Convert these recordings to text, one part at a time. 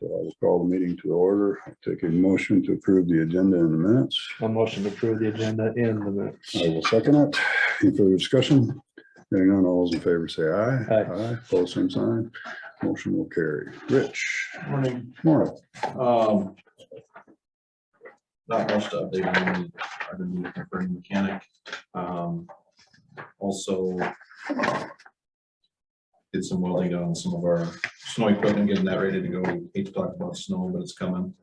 So I will call the meeting to order. Take a motion to approve the agenda in the minutes. A motion to approve the agenda in the minutes. I will second it. Any further discussion? Hearing none, all those in favor say aye. Aye. Pose same sign. Motion will carry. Rich. Morning. Morning. Not much to update on. I've been looking for a mechanic. Also did some welding on some of our snow equipment, getting that ready to go. Hate to talk about snow, but it's coming.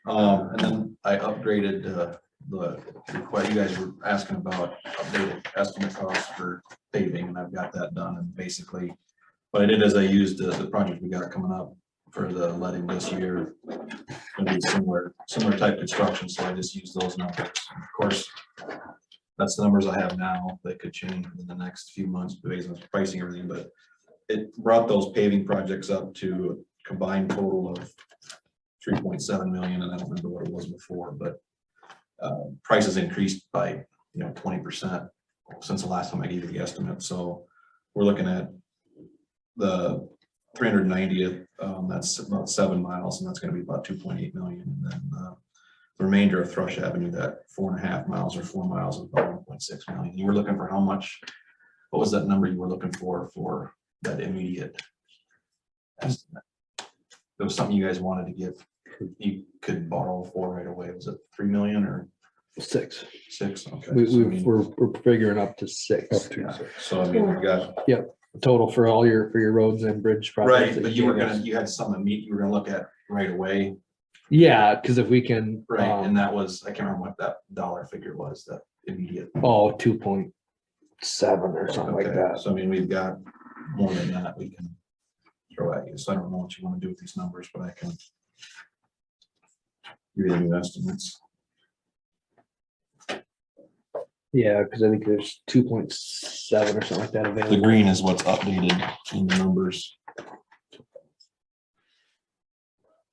And then I upgraded the request you guys were asking about, updated estimate costs for paving, and I've got that done. And basically what I did is I used the project we got coming up for the letting this year. Gonna be similar type construction, so I just used those numbers. Of course, that's the numbers I have now. That could change in the next few months based on pricing and everything, but it brought those paving projects up to a combined total of 3.7 million, and I don't remember what it was before, but prices increased by 20% since the last time I gave you the estimate. So we're looking at the 390th, that's about 7 miles, and that's going to be about 2.8 million. And then the remainder of Thrush Avenue, that 4.5 miles or 4 miles, is about 1.6 million. You were looking for how much? What was that number you were looking for that immediate estimate? There was something you guys wanted to give, you could borrow for right away. Was it 3 million or 6? 6? Okay. We're figuring up to 6. Up to Yeah. six. So I mean, we got Total for all your roads and bridge projects. right, but you had something you were gonna look at right away. Yeah, because if we can. Right, and that was, I can't remember what that dollar figure was, that immediate. 2.7 or something like Okay, that. so I mean, we've got more than that we can throw at you, so I don't know what you want to do with these numbers, but I can give you the new estimates. Yeah, because I think there's 2.7 or something like that available. The green is what's updated in the numbers.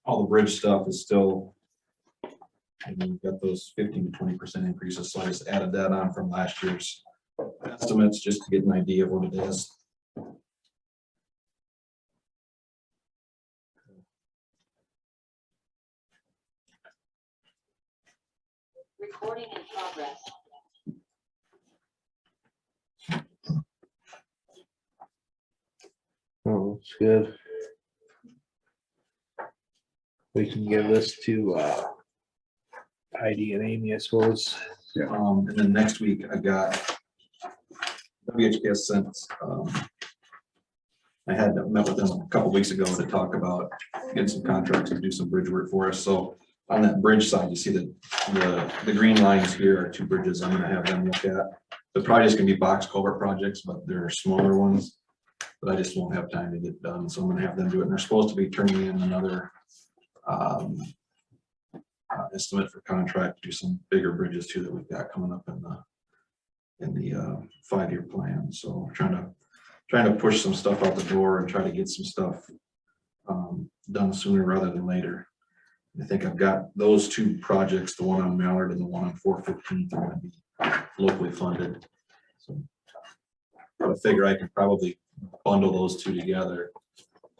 All the bridge stuff is still, and you've got those 15 to 20% increases, so I just added that on from last year's estimates just to get an idea of what it is. Recording in progress. Oh, that's good. We can give this to Heidi and Amy, I suppose. And then next week I got WHPS sent. I had met with them a couple weeks ago to talk about getting some contracts to do some bridge work for us. So on that bridge side, you see that the green lines here are 2 bridges I'm gonna have them look at. The project's gonna be box culvert projects, but they're smaller ones, but I just won't have time to get done. So I'm gonna have them do it. And they're supposed to be turning in another estimate for contract to do some bigger bridges too that we've got coming up in the 5-year plan. So we're trying to push some stuff out the door and try to get some stuff done sooner rather than later. I think I've got those 2 projects, the one on Mallard and the one on 415th, are going to be locally funded. So I figure I can probably bundle those 2 together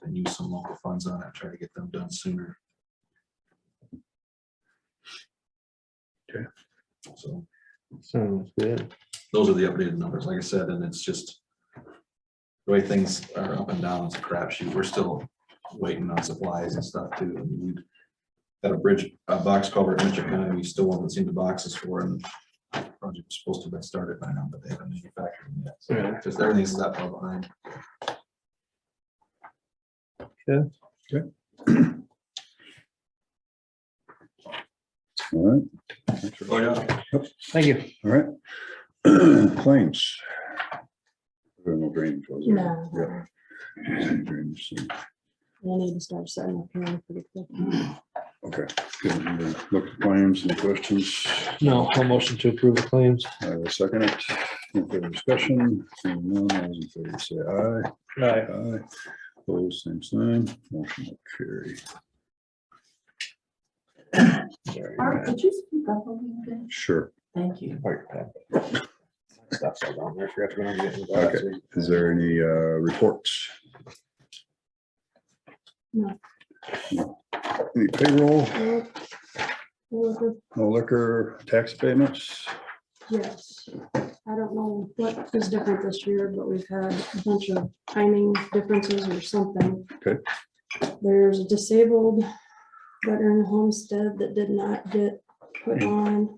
and use some local funds on it, try to get them done sooner. Okay. So Sounds good. those are the updated numbers, like I said, and it's just the way things are up and down. It's a crapshoot. We're still waiting on supplies and stuff too. I mean, we've got a box culvert in Michigan, we still haven't seen the boxes for, and the project was supposed to have been started by now, but they haven't manufactured them yet. So Yeah. just everything's that far behind. All right. Oh, yeah. Thank you. All right. Claims. There are no drainage, was there? No. Yeah. Drainage, so, I need to start setting up here pretty quick. okay. Good. Look at claims. Any questions? No, I'll motion to approve the claims. I will second it. Any further discussion? Seeing none, all those in favor say aye. Right. Aye. Opposed, same sign. Motion will carry. Art, could you speak up a little bit? Sure. Thank you. Stuff's all down there. I forgot to go and get into Okay. that. Is there any reports? No. No. Any payroll, Nope. no liquor, tax payments? Yes, I don't know what is different this year, but we've had a bunch of timing differences or something. Okay. There's a disabled veteran homestead that did not get put on.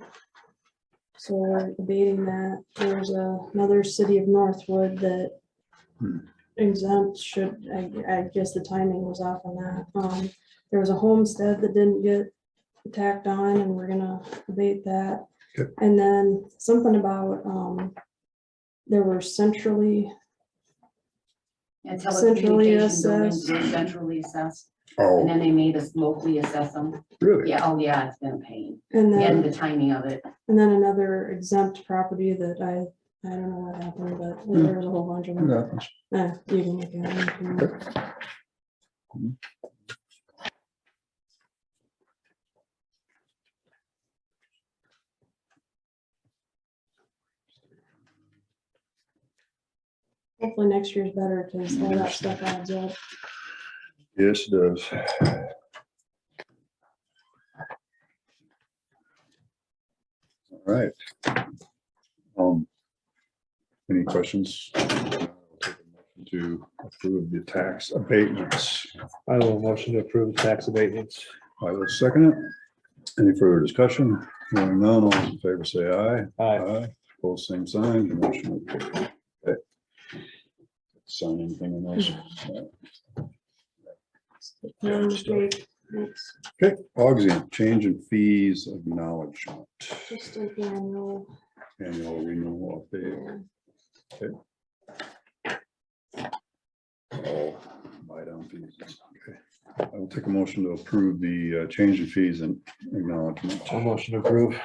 So we're debating that. There's another city of Northwood that exempt should, I guess the timing was off on that. There was a homestead that didn't get tacked on and we're gonna debate that. Okay. And then something about, there were centrally, And Centrally telecommunication buildings assessed. were centrally assessed, and Oh, then they made us locally assess them. really? Yeah, oh yeah, it's been a pain. and And then, the timing of it. and then another exempt property that I don't know what happened, but there was a whole bunch of It them. happens. You can look at it if you want. Hopefully next year's better because all that stuff adds up. Yes, it does. All right. Any questions? I'll take a motion to approve the tax abatements. I will motion to approve tax abatements. I will second it. Any further discussion? Hearing none, all those in favor say aye. Aye. Both same sign, the motion will carry. Okay. Sign anything in those? Thanks. Okay, Auxie, change in fees acknowledgement, Just an annual. annual renewal update. All buy down fees. Okay. I will take a motion to approve the change in fees and acknowledgement. I'll motion to approve. I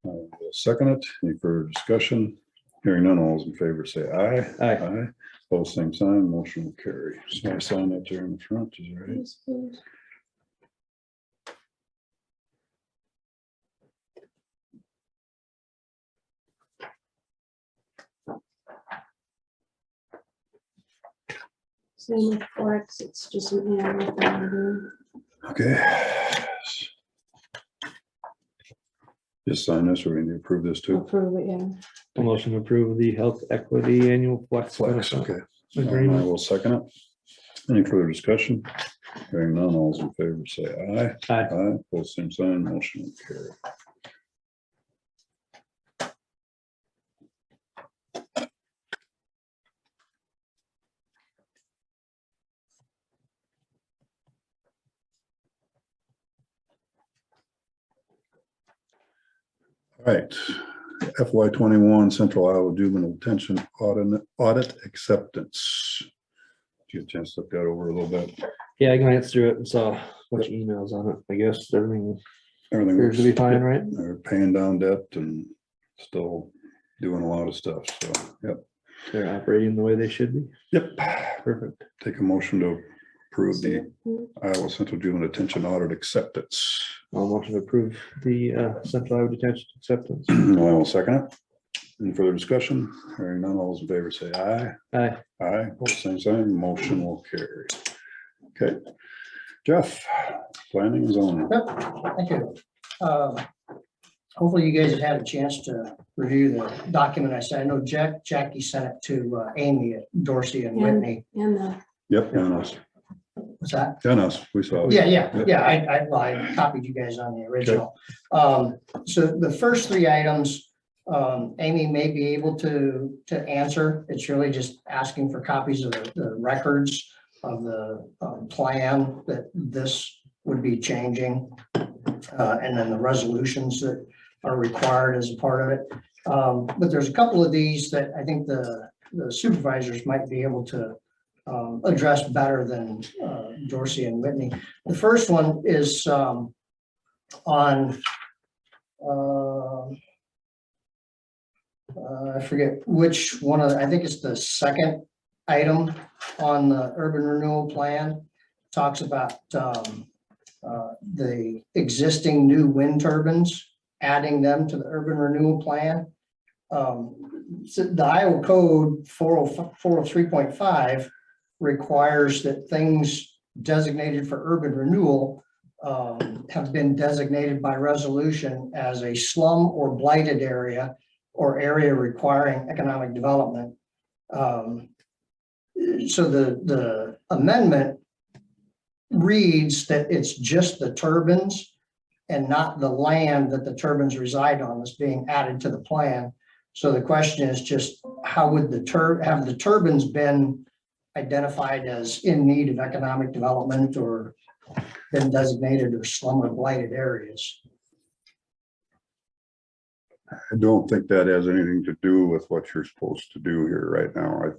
will second it. Any further discussion? Hearing none, all those in favor say aye. Aye. Both same sign, motion will carry. So I sign that there in the front, is that right? Yes, please. Same with Flex, it's just an annual thing to do. Okay. Just sign this, or we need to approve this too? Approve it, yeah. I'll motion to approve the health equity annual flex. Flex, benefit okay. I Agreement. will second it. Any further discussion? Hearing none, all those in favor say aye. Aye. Aye, both same sign, motion will carry. All right, FY 21 Central Iowa Juvenile Detention Audit Acceptance. Did you get a chance to look that over a little bit? Yeah, I glanced through it and saw a bunch of emails on it. I guess everything Everything appears to be looks, fine, right? they're paying down debt and still doing a lot of stuff, so, yep. They're operating the way they should be. Yep. Perfect. Take a motion to approve the Iowa Central Juvenile Detention Audit Acceptance. I'll motion to approve the Central Iowa Detention Acceptance. I will second it. Any further discussion? Hearing none, all those in favor say aye. Aye. Aye, both same sign, motion will carry. Okay. Jeff, planning and zoning. Yep, thank you. Hopefully you guys have had a chance to review the document I sent. I know Jackie sent it to Amy at Dorsey and Whitney. And the, Yep, and us, What's that? and us, we saw it. Yeah, I copied you guys on the original. So the first three items, Amy may be able to answer. It's really just asking for copies of the records of the plan that this would be changing. And then the resolutions that are required as a part of it. But there's a couple of these that I think the supervisors might be able to address better than Dorsey and Whitney. The first one is on I forget which one of, I think it's the second item on the urban renewal plan. Talks about the existing new wind turbines, adding them to the urban renewal plan. So the Iowa Code 403.5 requires that things designated for urban renewal have been designated by resolution as a slum or blighted area or area requiring economic development. So the amendment reads that it's just the turbines and not the land that the turbines reside on that's being added to the plan. So the question is just how would have the turbines been identified as in need of economic development or been designated as slum or blighted areas? I don't think that has anything to do with what you're supposed to do here right now. I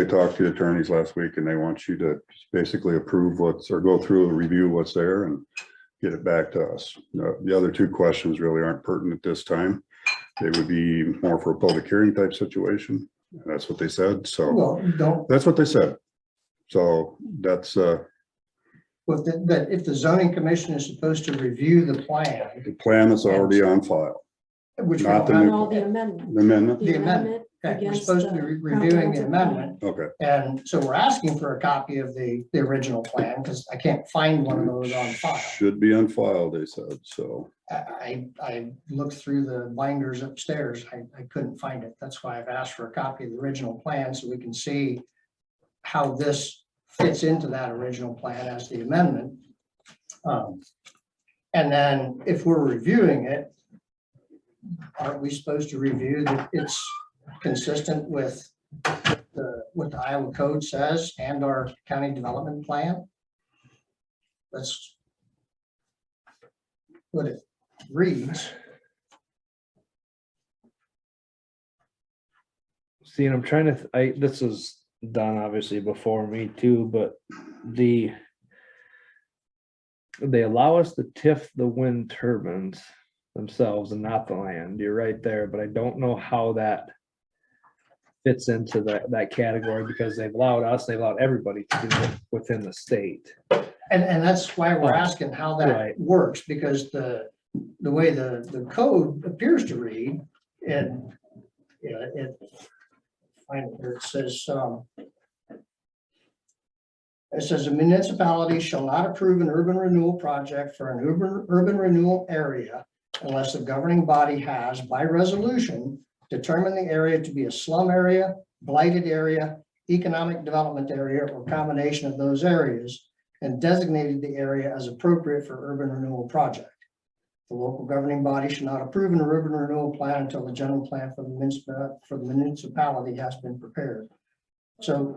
talked to the attorneys last week and they want you to basically approve or go through and review what's there and get it back to us. The other two questions really aren't pertinent this time. They would be more for a public hearing type situation. That's what they said. So Well, that's what they said. So that's that if the zoning commission is supposed to review the plan, the plan that's already on file. which we Not don't the have No, new- the amendment. The amendment? The amendment. Okay, we're against supposed to be the reviewing the comprehensive plan. amendment. Okay. And so we're asking for a copy of the original plan because I can't find one of those on file. Should be on file, they said. So I looked through the binders upstairs. I couldn't find it. That's why I've asked for a copy of the original plan so we can see how this fits into that original plan as the amendment. And then if we're reviewing it, aren't we supposed to review that it's consistent with what the Iowa code says and our county development plan? That's what it reads. See, and I'm trying to, this was done obviously before me too, but they allow us to TIF the wind turbines themselves and not the land. You're right there, but I don't know how that fits into that category because they've allowed everybody to do it within the state. And that's why we're asking how that Right. works, because the way the code appears to read, and it find it here, it says a municipality shall not approve an urban renewal project for an urban renewal area unless the governing body has, by resolution, determined the area to be a slum area, blighted area, economic development area, or combination of those areas, and designated the area as appropriate for urban renewal project. The local governing body should not approve an urban renewal plan until the general plan for the municipality has been prepared. So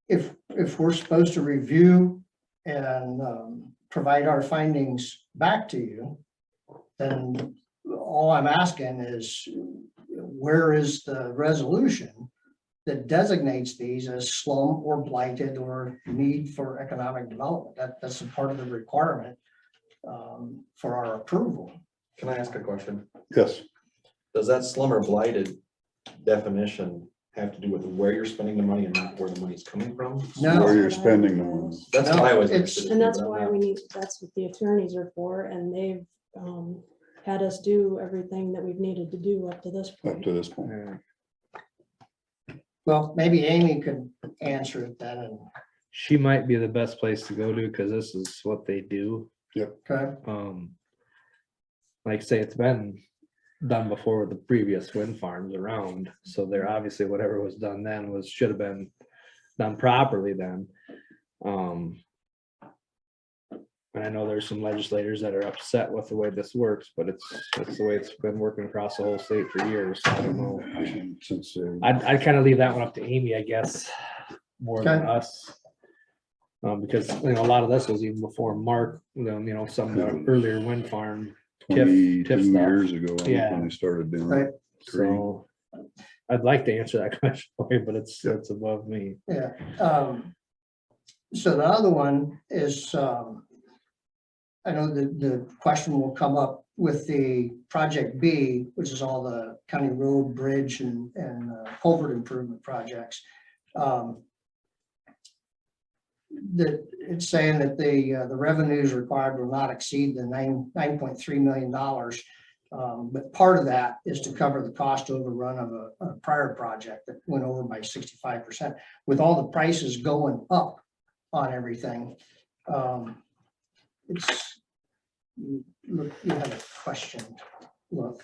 if we're supposed to review and provide our findings back to you, then all I'm asking is, where is the resolution that designates these as slum or blighted or need for economic development? That's a part of the requirement for our approval. Can I ask a question? yes, Does that slum or blighted definition have to do with where you're spending the money and not where the money's coming from? No. where you're spending the money. That's No, what I was it's- interested in. And that's but I'm why not- we need, that's what the attorneys are for, and they've had us do everything that we've needed to do up to this Up point. to this point. Well, maybe Amy could answer it then. And She might be the best place to go to because this is what they do. okay, Like I say, it's been done before with the previous wind farms around, so they're obviously whatever was done then should have been done properly then. And I know there's some legislators that are upset with the way this works, but it's the way it's been working across the whole state for years. So I don't know. Since I'd kind of leave that one up to Amy, I guess, more than Okay. us. Because, a lot of this was even before Mark, some of the earlier wind farm. TIF 22 stuff. years ago, I think, Yeah. when they started doing Right. it. So I'd like to answer that question for you, but it's above me. yeah. So the other one is, I know the question will come up with the project B, which is all the county road, bridge and culvert improvement projects. That it's saying that the revenues required will not exceed the $9.3 million. But part of that is to cover the cost overrun of a prior project that went over by 65%. With all the prices going up on everything, it's, look, you have a question, look.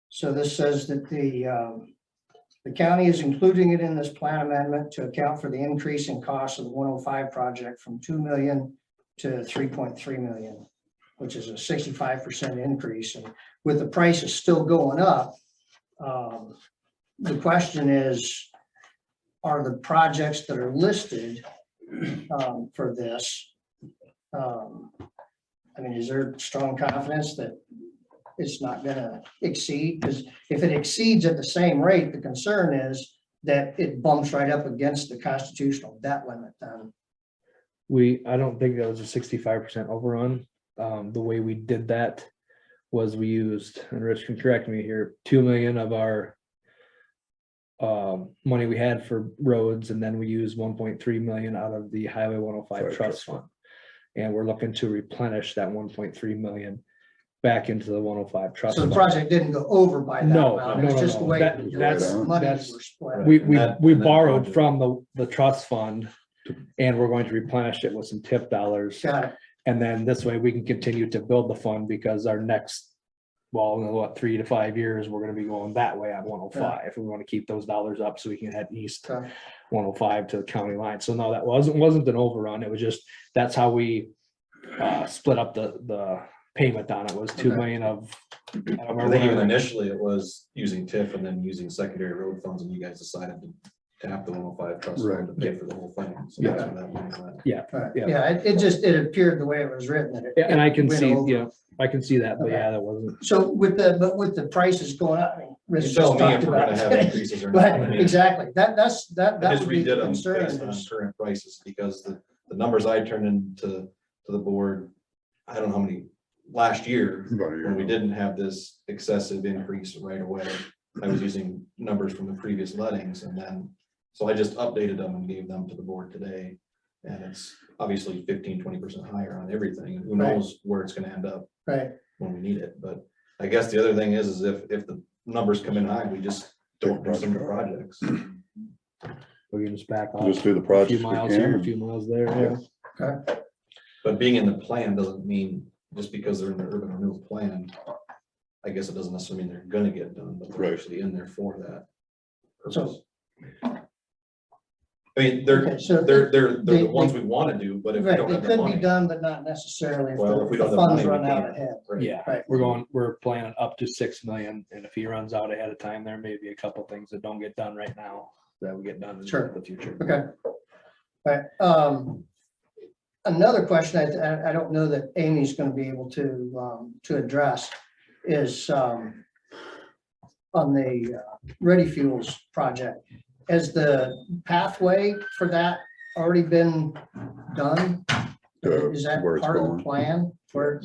So this says that the county is including it in this plan amendment to account for the increase in cost of the 105 project from 2 million to 3.3 million, which is a 65% increase. And with the prices still going up, the question is, are the projects that are listed for this, I mean, is there strong confidence that it's not gonna exceed? Because if it exceeds at the same rate, the concern is that it bumps right up against the constitutional debt limit then. I don't think that was a 65% overrun. The way we did that was we used, and Rich can correct me here, 2 million of our money we had for roads, and then we used 1.3 million out of the Highway 105 trust fund. And we're looking to replenish that 1.3 million back into the 105 trust So the fund. project didn't go over by that No, amount, no, it's no, just the no. way That- the that's- monies that's- were split. Right. We And that borrowed budget- from the trust fund, and we're going to replenish it with some tip dollars. Got it. And then this way we can continue to build the fund, because our next, well, in what, 3 to 5 years, we're gonna be going that way on 105. We want to keep those dollars up so we can head east Okay. 105 to the county line. So no, that wasn't an overrun. It was just, that's how we split up the payment on it, was 2 Okay. million of. I don't I remember think even what- initially it was using TIF and then using secondary road funds, and you guys decided to tap the 105 trust fund to pay for the whole thing. So that's where that money went. Right. Yeah. Yeah, it appeared the way it was written. That it- Yeah, and I can it went see, over. yeah, I can see that, but Okay. yeah, that wasn't. So with the prices going up, I mean, You Rich tell just me if talked we're about gonna have it. increases or not. But I mean, exactly, that I just would be redid the them concern. based on is- current prices, because the numbers I turned into the board, I don't know how many, last year, About a year when we ago. didn't have this excessive increase right away, I was using numbers from the previous lettings, and then, so I just updated them and gave them to the board today. And it's obviously 15-20% higher on everything, and who Right. knows where it's gonna end up Right, when we need it. But I guess the other thing is if the numbers come in high, we just don't do some of the projects. We can just back off. Just do the A few projects we miles here, a can. few miles there, yeah. okay, But being in the plan doesn't mean, just because they're in the urban renewal plan, I guess it doesn't necessarily mean they're gonna get done, but they're Right. actually in there for that So- purpose. I mean, they're okay, so. the they- ones we wanna do, but if we Right, don't it have the could be money. done, but not necessarily if Well, if we the don't have funds money, we run out can't. ahead. Right. Yeah, Right. we're planning up to 6 million, and if he runs out ahead of time, there may be a couple things that don't get done right now that will get done in Sure. the future. Okay. Right, another question I don't know that Amy's gonna be able to address is, on the Ready Fuels project. Has the pathway for that already been done? Is that Where it's part of the going. plan? Where,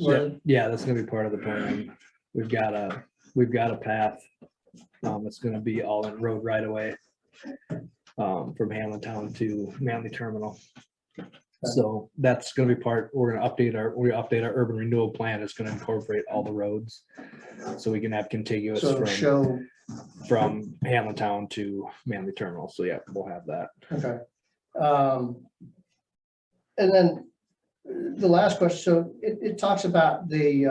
Yeah, that's gonna be part of the plan. We've got a path. It's gonna be all in road right away. From Hamlintown to Manly Terminal. So that's gonna be part, we're gonna update our urban renewal plan. It's gonna incorporate all the roads. So we can have contiguous so from show, Hamlintown to Manly Terminal. So yeah, we'll have that. okay. And then the last question, so it talks about the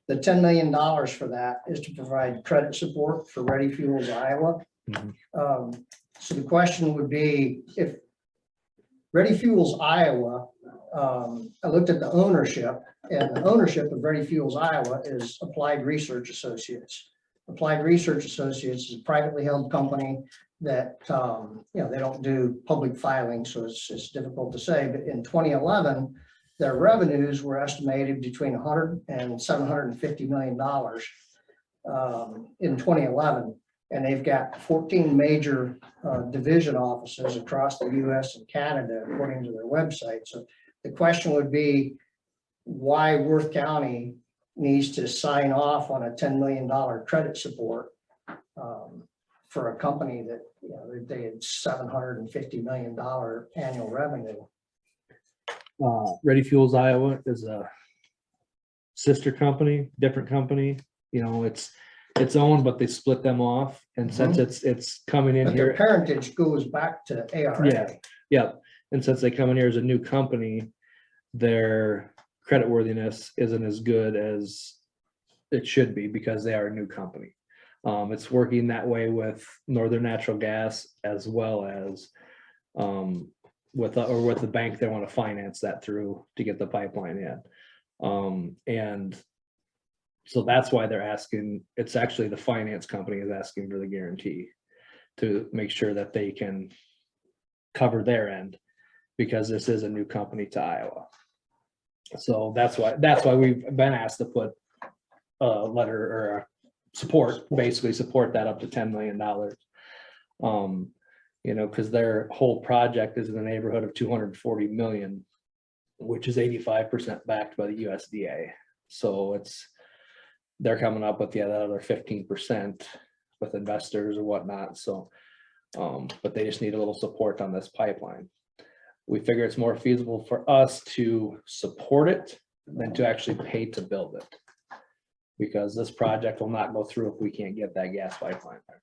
$10 million for that is to provide credit support for Ready Fuels Iowa. Mhm. So the question would be, if Ready Fuels Iowa, I looked at the ownership, and the ownership of Ready Fuels Iowa is Applied Research Associates. Applied Research Associates is a privately held company that, they don't do public filing, so it's difficult to say, but in 2011, their revenues were estimated between $100 and $750 million in 2011. And they've got 14 major division offices across the US and Canada, according to their website. So the question would be, why Worth County needs to sign off on a $10 million credit support for a company that, they had $750 million annual revenue. Ready Fuels Iowa is a sister company, different company. It's owned, but they split them off. And since it's coming in But their here, parentage goes back to ARA. Yeah. And since they come in here as a new company, their creditworthiness isn't as good as it should be because they are a new company. It's working that way with Northern Natural Gas as well as with the bank they want to finance that through to get the pipeline in. And so that's why they're asking, it's actually the finance company is asking for the guarantee to make sure that they can cover their end because this is a new company to Iowa. So that's why we've been asked to put a letter or a basically support that up to $10 million. You know, because their whole project is in the neighborhood of 240 million, which is 85% backed by the USDA. So they're coming up with that other 15% with investors or whatnot. So, but they just need a little support on this pipeline. We figure it's more feasible for us to support it than to actually pay to build it. Because this project will not go through if we can't get that gas pipeline there.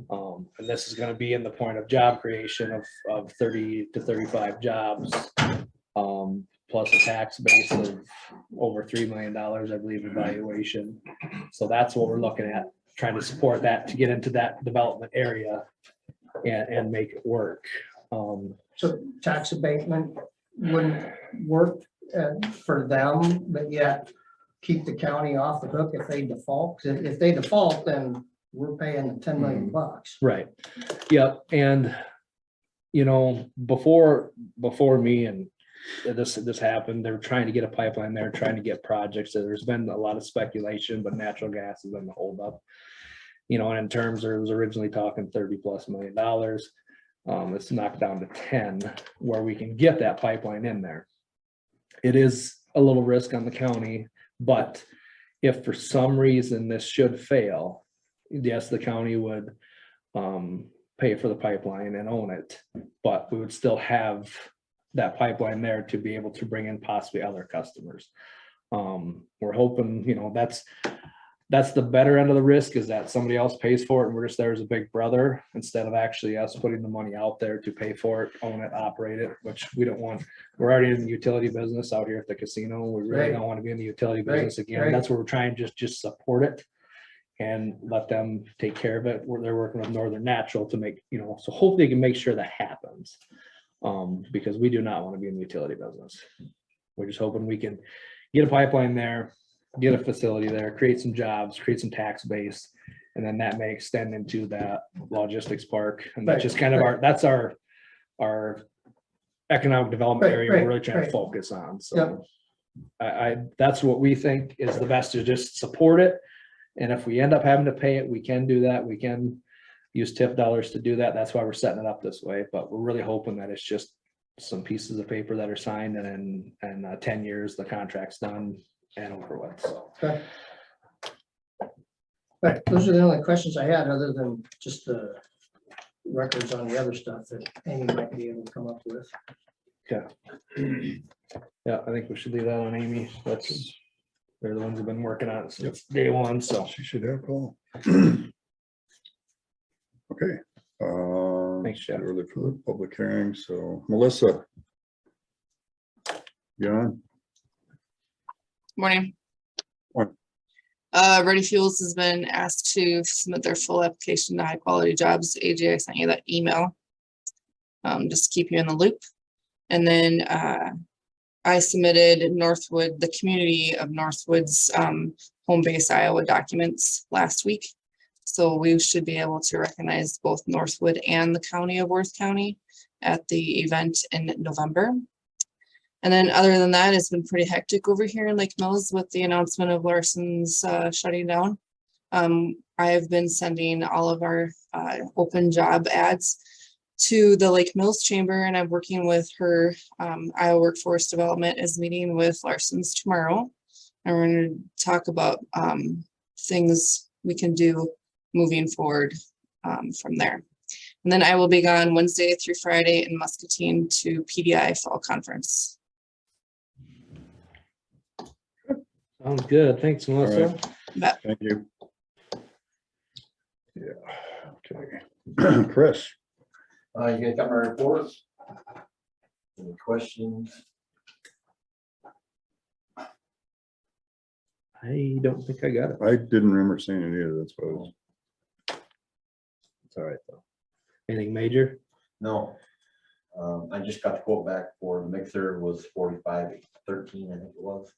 And this is gonna be in the point of job creation of 30 to 35 jobs, plus a tax base of over $3 million, I believe, evaluation. So that's what we're looking at, trying to support that to get into that development area and make it work. So tax abatement wouldn't work for them, but yet keep the county off the hook if they default. 'Cause if they default, then we're paying 10 million bucks. Right. Yep. And, you know, before me and this happened, they were trying to get a pipeline there, trying to get projects. So there's been a lot of speculation, but natural gas has been the holdup. You know, and in terms, it was originally talking $30+ million. It's knocked down to 10 where we can get that pipeline in there. It is a little risk on the county, but if for some reason this should fail, yes, the county would pay for the pipeline and own it, but we would still have that pipeline there to be able to bring in possibly other customers. We're hoping, you know, that's the better end of the risk, is that somebody else pays for it and we're just there as a big brother instead of actually us putting the money out there to pay for it, own it, operate it, which we don't want. We're already in the utility business out here at the casino. We really Right. don't want to be in the utility Right, business again. right. That's where we're trying to just support it and let them take care of it. They're working with Northern Natural to make, you know, so hopefully they can make sure that happens. Because we do not want to be in the utility business. We're just hoping we can get a pipeline there, get a facility there, create some jobs, create some tax base, and then that may extend into that logistics park. And that's just kind of that's our economic development area we're really trying to focus on. So that's what we think is the best, to just support it. And if we end up having to pay it, we can do that. We can use TIF dollars to do that. That's why we're setting it up this way, but we're really hoping that it's just some pieces of paper that are signed and in 10 years, the contract's done and over with. So. Okay. Right, those are the only questions I had, other than just the records on the other stuff that Amy might be able to come up with. Okay. Yeah, I think we should leave that on Amy. They're the ones who've been working on it since day one, so. She should have call. Okay. Thanks, Jeff. Early for the public hearing, so Melissa. John, Morning. Morning. Ready Fuels has been asked to submit their full application to High Quality Jobs. AJ, I sent you that email. Just to keep you in the loop. And then I submitted Northwood, the community of Northwood's home base Iowa documents last week. So we should be able to recognize both Northwood and the county of Worth County at the event in November. And then other than that, it's been pretty hectic over here in Lake Mills with the announcement of Larson's shutting down. I have been sending all of our open job ads to the Lake Mills Chamber, and I'm working with her. Iowa Workforce Development is meeting with Larson's tomorrow. And we're going to talk about things we can do moving forward from there. And then I will be gone Wednesday through Friday in Muscatine to PDI Fall Conference. Sounds good. Thanks, Melissa. All But thank you. Yeah, okay. Chris, You gonna got my reports? Any questions? I don't think I got it. I didn't remember seeing it either, that's what I was. It's all right though. Anything major? No. I just got the quote back for the mixer was 4513, I think it was.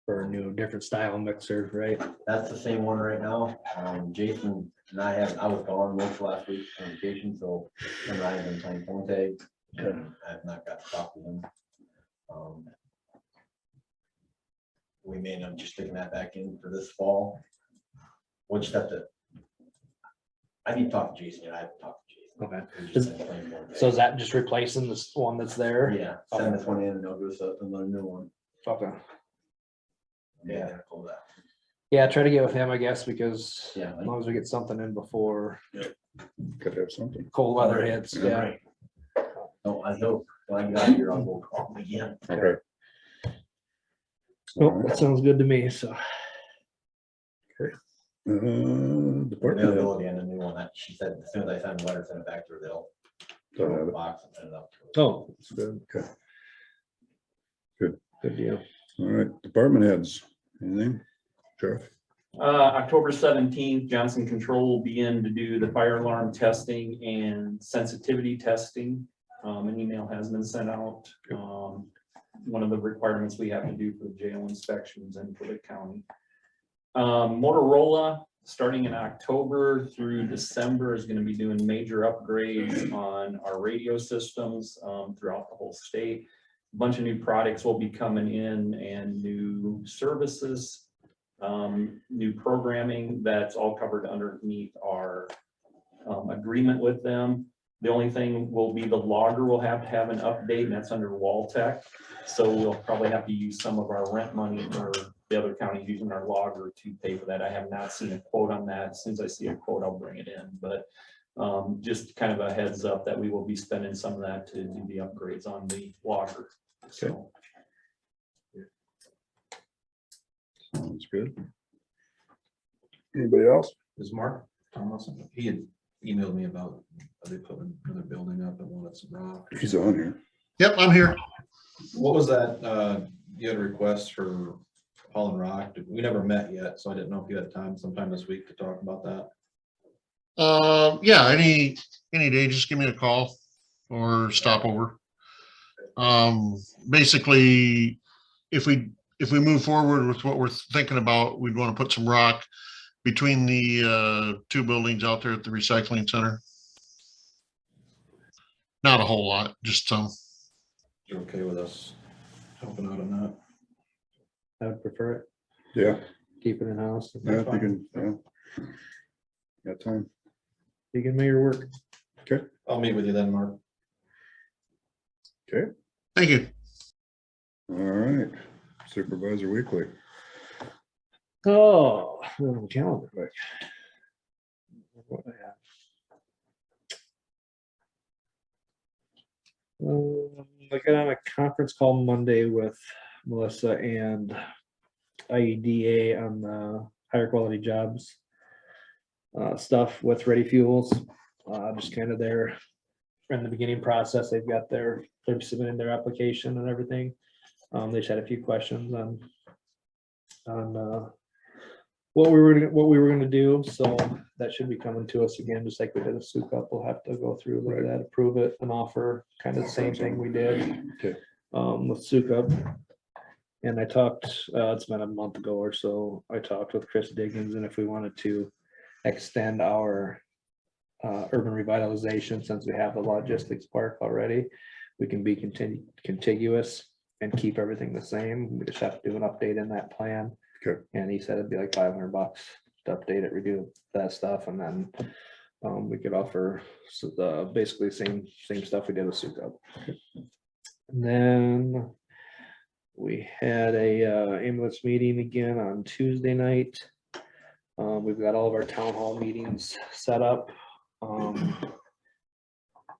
For a new, different style mixer, right? That's the same one right now. Jason and I was gone most last week on vacation, so him and I have been playing phone tag. And I've not got to talk to him. We may end up just sticking that back in for this fall. Which I need to talk to Jason, and I haven't talked to Jason. Okay. We've just been playing phone tag. So is that just replacing this one that's there? Yeah, send this one in and they'll give us another new one. Okay. Yeah. they'll pull that. Yeah, try to get with him, I guess, because Yeah. as long as we get something in before Could have something. cold weather hits, yeah. Right. No, I hope when I get out of here, I'll go call him again. Okay. Nope, that sounds good to me, so. Department head. Availability and a new one that she said, as soon as I send the letter, send it back to her, they'll Don't throw have it in it. the box and send it up. to her. Oh, that's good. Okay. Good. Good deal. All right, department heads, anything? Jeff? October 17th, Johnson Control will begin to do the fire alarm testing and sensitivity testing. An email has been sent out. One of the requirements we have to do for the jail inspections and for the county. Motorola, starting in October through December, is going to be doing major upgrades on our radio systems throughout the whole state. A bunch of new products will be coming in and new services, new programming that's all covered underneath our agreement with them. The only thing will be the logger will have to have an update, and that's under Wall Tech. So we'll probably have to use some of our rent money for the other counties using our logger to pay for that. I have not seen a quote on that. As soon as I see a quote, I'll bring it in. But just kind of a heads up that we will be spending some of that to do the upgrades on the logger. So. Sounds good. Anybody else? Is Mark Thomas, he had emailed me about, they put another building up and wanted some rock. He's on here. Yep, I'm here. What was that, you had a request for hauling rock? We never met yet, so I didn't know if you had time sometime this week to talk about that. Yeah, any day, just give me a call or stop over. Basically, if we move forward with what we're thinking about, we'd want to put some rock between the two buildings out there at the recycling center. Not a whole lot, just some. You're okay with us helping out on that? I would prefer it. Yeah, Keep it in house. yeah, if you can, yeah. Got time. You can make your work. I'll meet with you then, Mark. Okay, Thank you. all right. Supervisor Weekly. Oh, calendar quick. What I have. I got on a conference call Monday with Melissa and IEDA on the higher quality jobs stuff with Ready Fuels. Just kind of their in the beginning process. They're submitting their application and everything. They just had a few questions on what we were gonna do, so that should be coming to us again, just like we did a SUK up. We'll have to go through, look at that, approve it, and offer, kind of the same thing we did Okay. with SUK up. And I talked, it's been a month ago or so, I talked with Chris Diggins, and if we wanted to extend our urban revitalization, since we have the logistics park already, we can be contiguous and keep everything the same. We just have to do an update in that plan. Okay. And he said it'd be like $500 to update it, redo that stuff, and then we could offer the basically same stuff we did with SUK up. And then we had a ambulance meeting again on Tuesday night. We've got all of our town hall meetings set up.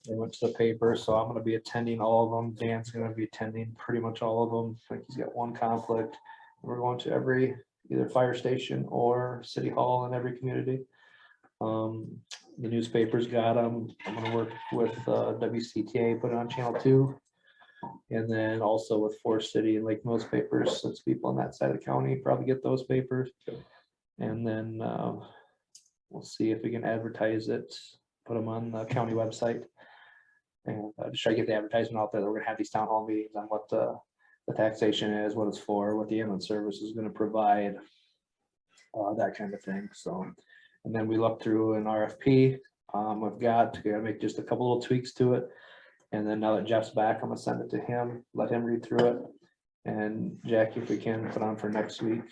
They went to the paper, so I'm gonna be attending all of them. Dan's gonna be attending pretty much all of them. I think he's got one conflict. We're going to every either fire station or city hall in every community. the newspapers got them. I'm gonna work with WCTA, put it on channel 2. And then also with Forest City and Lake Mills papers, since people on that side of the county probably get those papers. And then we'll see if we can advertise it, put them on the county website. And just try to get the advertisement out there that we're gonna have these town hall meetings on what the taxation is, what it's for, what the ambulance service is gonna provide. That kind of thing, so. And then we look through an RFP, we've got to make just a couple little tweaks to it. And then now that Jeff's back, I'm gonna send it to him, let him read through it. And Jackie, if we can, put on for next week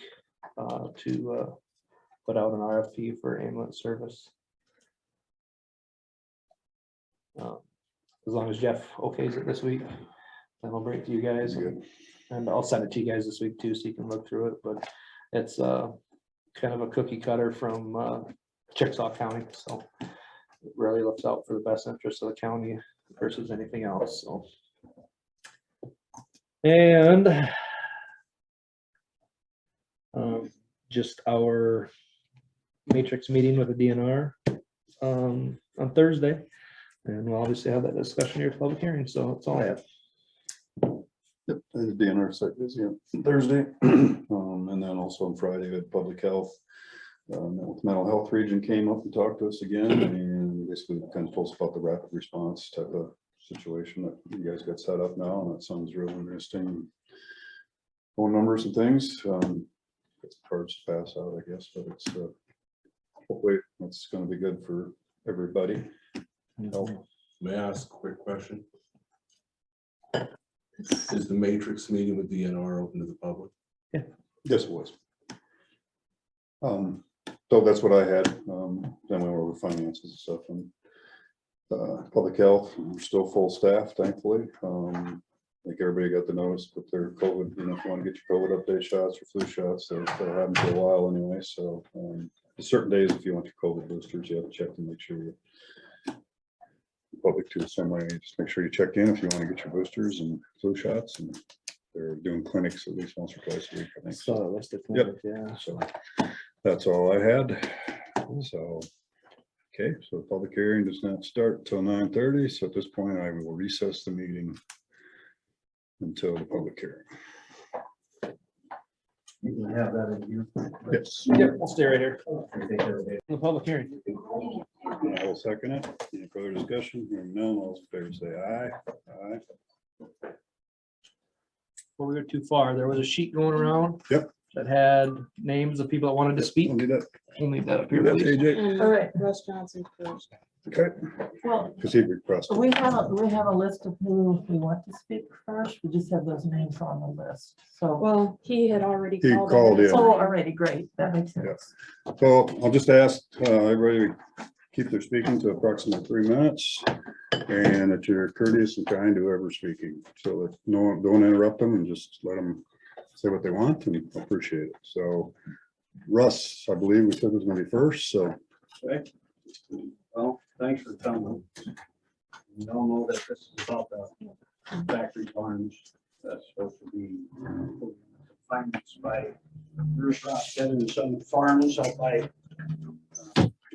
to put out an RFP for ambulance service. As long as Jeff okays it this week, then I'll bring it to you guys. Good. And I'll send it to you guys this week too, so you can look through it, but it's kind of a cookie cutter from Chickasaw County, so it really looks out for the best interest of the county versus anything else, so. And just our matrix meeting with the DNR on Thursday, and we'll obviously have that discussion here at public hearing, so that's all I have. Yep, and the DNR site is, yeah, Thursday. And then also on Friday, we had public health. Mental health region came up and talked to us again, and basically kind of told us about the rapid response type of situation that you guys got set up now, and that sounds really interesting. Phone numbers and things, it's hard to pass out, I guess, but it's hopefully it's going to be good for everybody. May I ask a quick question? Is the matrix meeting with DNR open to the public? Yes, it was. So that's what I had. Then we went over finances and stuff, and public health, we're still full staff, thankfully. I think everybody got the notice with their COVID, you know, if you want to get your COVID update shots or flu shots, they'll have them for a while anyway. So certain days, if you want your COVID boosters, you have to check to make sure you public too, the same way. Just make sure you check in if you want to get your boosters and flu shots, and they're doing clinics at least once or twice a week, I think. So listed, Yep. yeah. So that's all I had. So, okay, so the public hearing does not start until 9:30. So at this point, I will recess the meeting until the public hearing. You can have that in you. Yes. Yep, we'll stay right here. The public hearing. I will second it. Any further discussion? Hearing none, all those in favor say aye. Aye. Before we go too far, there was a sheet going around. Yep. That had names of people that wanted to speak. We'll do that. We'll leave that up here, That's please. AJ. And All right. Russ Johnson first. Okay. Well, Because he requested. we have a list of who we want to speak first. We just have those names on the list. So, Well, he had already He called. called in. so already great. That makes Yep. sense. So I'll just ask everybody to keep their speaking to approximately 3 minutes, and that you're courteous and kind to whoever's speaking, so that don't interrupt them and just let them say what they want, and appreciate it. So Russ, I believe we said was going to be first, so. Okay. Well, thanks for coming. We all know that this is about the factory farms that's supposed to be financed by Bruce Rockstead and some farms out by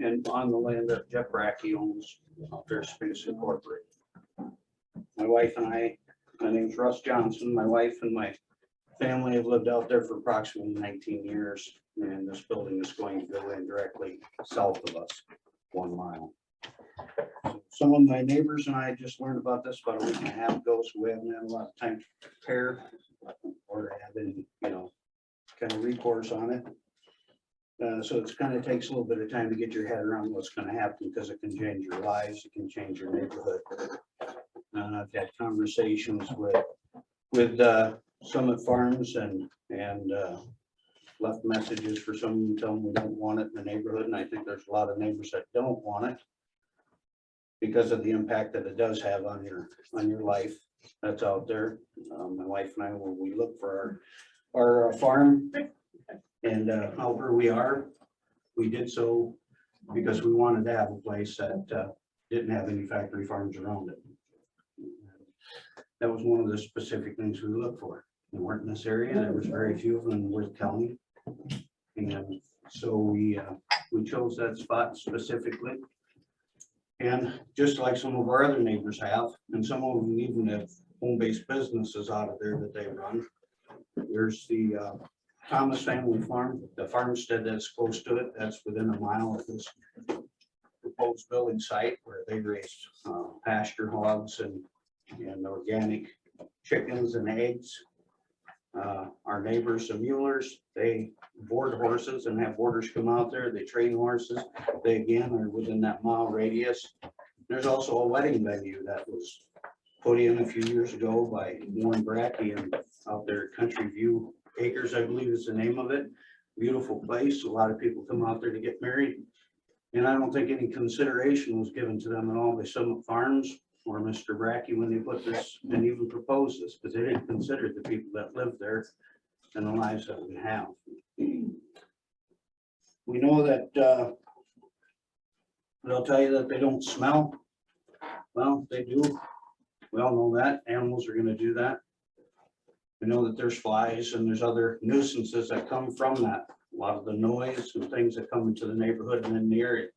and on the land that Jeff Racky owns out there, Space Incorporated. My wife and I, my name's Russ Johnson. My wife and my family have lived out there for approximately 19 years, and this building is going to go in directly south of us, 1 mile. Some of my neighbors and I just learned about this about a week and a half ago, so we haven't had a lot of time to prepare or have any, kind of recourse on it. So it's kind of takes a little bit of time to get your head around what's going to happen, because it can change your lives, it can change your neighborhood. I've had conversations with Summit Farms and left messages for some of them, tell them we don't want it in the neighborhood, and I think there's a lot of neighbors that don't want it because of the impact that it does have on your life that's out there. My wife and I, when we look for our farm and out where we are, we did so because we wanted to have a place that didn't have any factory farms around it. That was one of the specific things we looked for. They weren't in this area. There was very few of them in Worth County. And so we chose that spot specifically. And just like some of our other neighbors have, and some of them even have home-based businesses out of there that they run. There's the Thomas Family Farm, the farmstead that's close to it, that's within a mile of this proposed building site where they raise pasture hogs and organic chickens and eggs. Our neighbors, the Muellers, they board horses and have boarders come out there. They train horses. They again are within that mile radius. There's also a wedding venue that was put in a few years ago by Warren Brackey and out there at Country View Acres, I believe is the name of it. Beautiful place. A lot of people come out there to get married. And I don't think any consideration was given to them at all by Summit Farms or Mr. Brackey when they put this and even proposed this, because they didn't consider the people that live there and the lives that we have. We know that they'll tell you that they don't smell. Well, they do. We all know that. Animals are gonna do that. We know that there's flies and there's other nuisances that come from that. A lot of the noise and things that come into the neighborhood and in the area.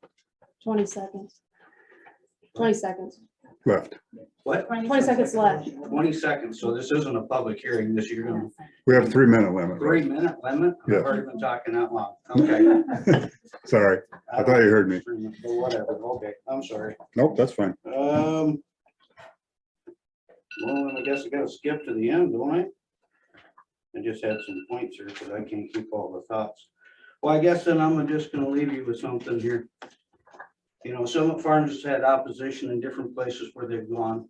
20 seconds. 20 seconds. Left. What? 20 seconds left. 20 seconds. So this isn't a public hearing. This you're gonna We have 3-minute limit. right? 3-minute limit? Yeah. I've already been talking that long. Okay. Sorry, I thought you heard me. But whatever. Okay, I'm sorry. Nope, that's fine. Well, then I guess I gotta skip to the end, don't I? I just had some points here because I can't keep all the thoughts. Well, I guess then I'm just gonna leave you with something here. You know, Summit Farms has had opposition in different places where they've gone.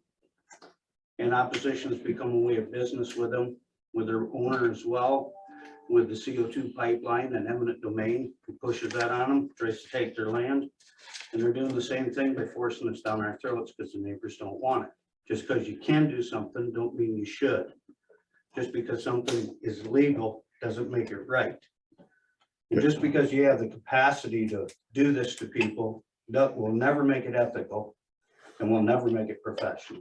And opposition has become a way of business with them, with their owner as well, with the CO2 pipeline and eminent domain, who pushes that on them, tries to take their land. And they're doing the same thing by forcing us down our throats because the neighbors don't want it. Just because you can do something, don't mean you should. Just because something is legal doesn't make it right. And just because you have the capacity to do this to people, that will never make it ethical and will never make it professional.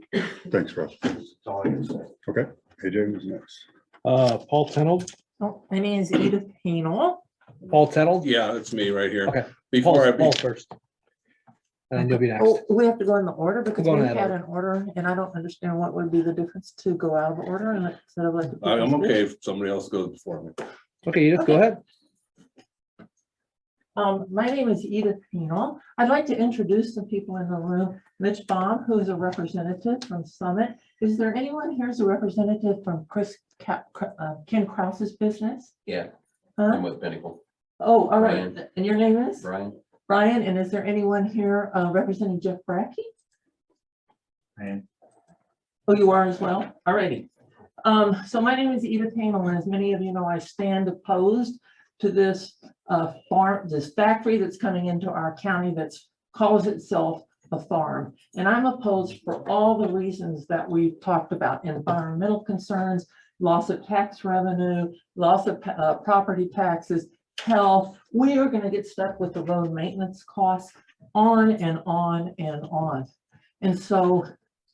Thanks, Russ. That's all I can say. Okay, AJ was next. Paul Tenold, Oh, my name is Edith Penal. Paul Tenold. Yeah, it's me right here. Okay. Before I, Paul first. And then you'll be next. Oh, we have to go in the order because Go in we that had order. an order and I don't understand what would be the difference to go out of order and instead of like. I'm okay if somebody else goes before me. Okay, Edith, go ahead. My name is Edith Penal. I'd like to introduce some people in the room. Mitch Baum, who is a representative from Summit. Is there anyone here who's a representative from Ken Krause's business? Yeah, Huh? I'm with Pinnacle. Oh, all right. Brian. And your name is? Brian? Brian, and is there anyone here representing Jeff Brackey? And Oh, you are as well? All righty. So my name is Edith Hamel, and as many of you know, I stand opposed to this this factory that's coming into our county that's calls itself a farm. And I'm opposed for all the reasons that we've talked about: environmental concerns, loss of tax revenue, loss of property taxes, health. We are going to get stuck with the road maintenance costs on and on and on. And so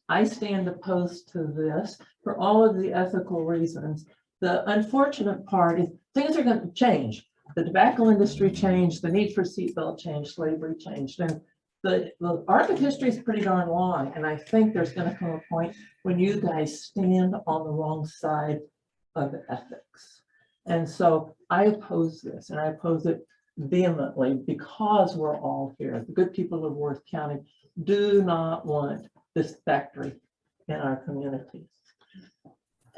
I stand opposed to this for all of the ethical reasons. The unfortunate part is things are going to change. The tobacco industry changed, the need for seatbelt changed, slavery changed, and the arc of history is pretty darn long. And I think there's going to come a point when you guys stand on the wrong side of ethics. And so I oppose this, and I oppose it vehemently because we're all here. The good people of Worth County do not want this factory in our communities.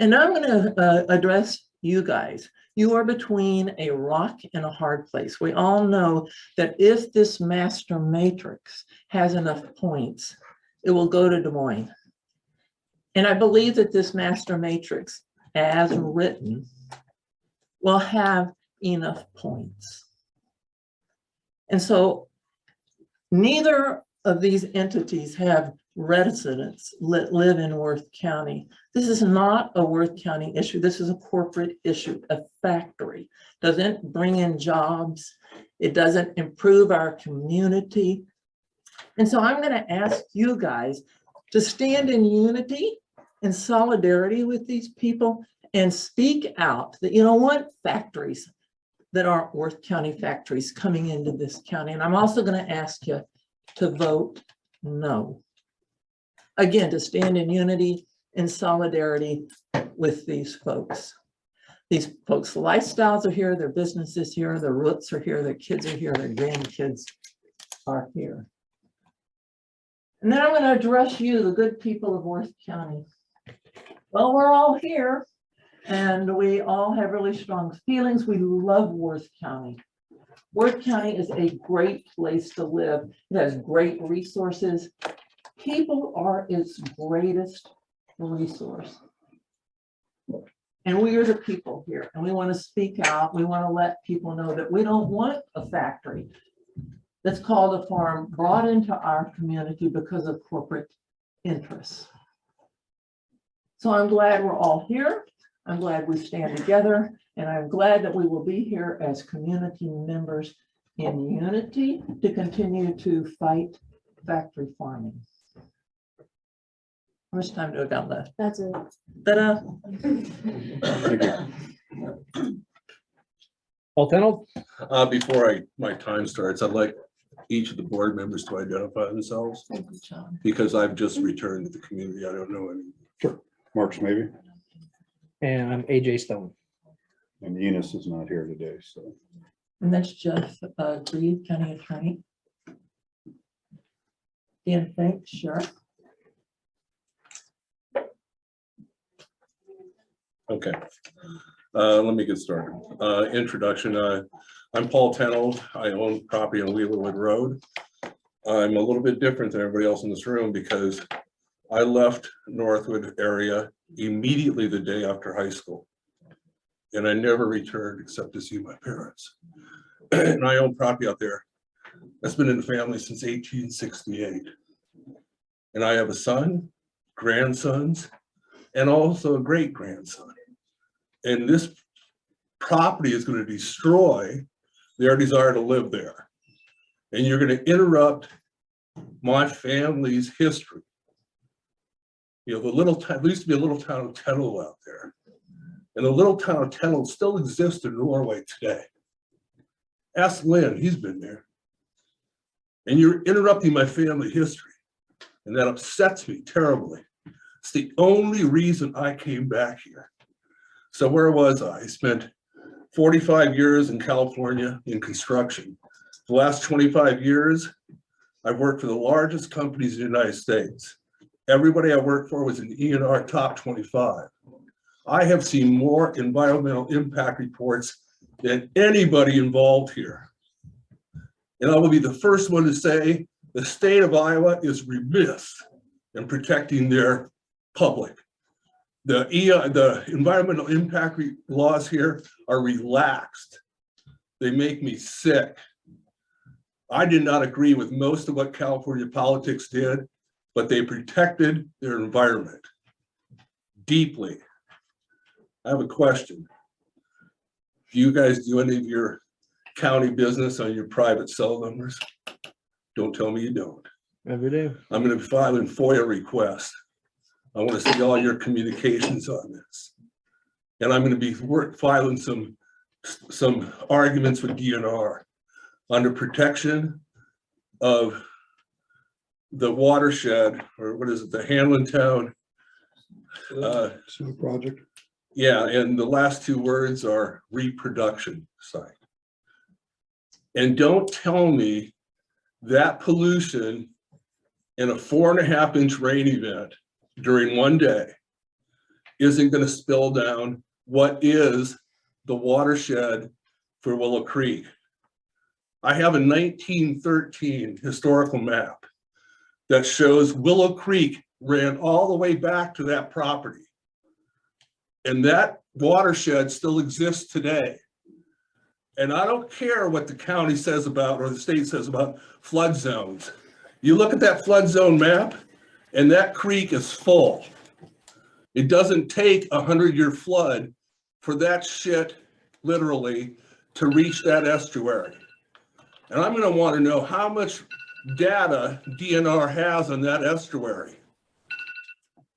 And I'm going to address you guys. You are between a rock and a hard place. We all know that if this master matrix has enough points, it will go to Des Moines. And I believe that this master matrix, as written, will have enough points. And so neither of these entities have residents that live in Worth County. This is not a Worth County issue. This is a corporate issue. A factory doesn't bring in jobs. It doesn't improve our community. And so I'm going to ask you guys to stand in unity and solidarity with these people and speak out that you don't want factories that aren't Worth County factories coming into this county. And I'm also going to ask you to vote No. Again, to stand in unity and solidarity with these folks. These folks' lifestyles are here, their businesses here, their roots are here, their kids are here, their grandkids are here. And then I'm going to address you, the good people of Worth County. Well, we're all here and we all have really strong feelings. We love Worth County. Worth County is a great place to live. It has great resources. People are its greatest resource. And we are the people here, and we want to speak out. We want to let people know that we don't want a factory that's called a farm brought into our community because of corporate interests. So I'm glad we're all here. I'm glad we stand together, and I'm glad that we will be here as community members in unity to continue to fight factory farming. How much time do I got left? That's it. Ta-da. Thank you. Paul Tenold? Before my time starts, I'd like each of the board members to identify themselves, Thank you, John. because I've just returned to the community. I don't know any. Mark's maybe, And I'm AJ Stone. and Enos is not here today, so. And that's Jeff Grieve, County Attorney. Dan Fink, Sheriff. Okay, let me get started. Introduction, I'm Paul Tenold. I own property on Wheelerwood Road. I'm a little bit different than everybody else in this room because I left Northwood area immediately the day after high school. And I never returned except to see my parents. And I own property out there that's been in the family since 1868. And I have a son, grandsons, and also a great grandson. And this property is going to destroy their desire to live there. And you're going to interrupt my family's history. You know, the little town, there used to be a little town of Tenold out there. And the little town of Tenold still exists in Norway today. Ask Lynn, he's been there. And you're interrupting my family history. And that upsets me terribly. It's the only reason I came back here. So where was I? I spent 45 years in California in construction. The last 25 years, I've worked for the largest companies in the United States. Everybody I worked for was in E&R top 25. I have seen more environmental impact reports than anybody involved here. And I will be the first one to say the state of Iowa is remiss in protecting their public. The environmental impact laws here are relaxed. They make me sick. I did not agree with most of what California politics did, but they protected their environment deeply. I have a question. Do you guys do any of your county business on your private cell numbers? Don't tell me you don't. Every day. I'm going to be filing FOIA requests. I want to see all your communications on this. And I'm going to be filing some arguments with DNR under protection of the watershed, or what is it, the Hanlon Town? Sewer project. Yeah, and the last two words are reproduction site. And don't tell me that pollution in a 4.5-inch rain event during one day isn't going to spill down what is the watershed for Willow Creek. I have a 1913 historical map that shows Willow Creek ran all the way back to that property. And that watershed still exists today. And I don't care what the county says about, or the state says about flood zones. You look at that flood zone map, and that creek is full. It doesn't take a 100-year flood for that shit, literally, to reach that estuary. And I'm gonna want to know how much data DNR has on that estuary.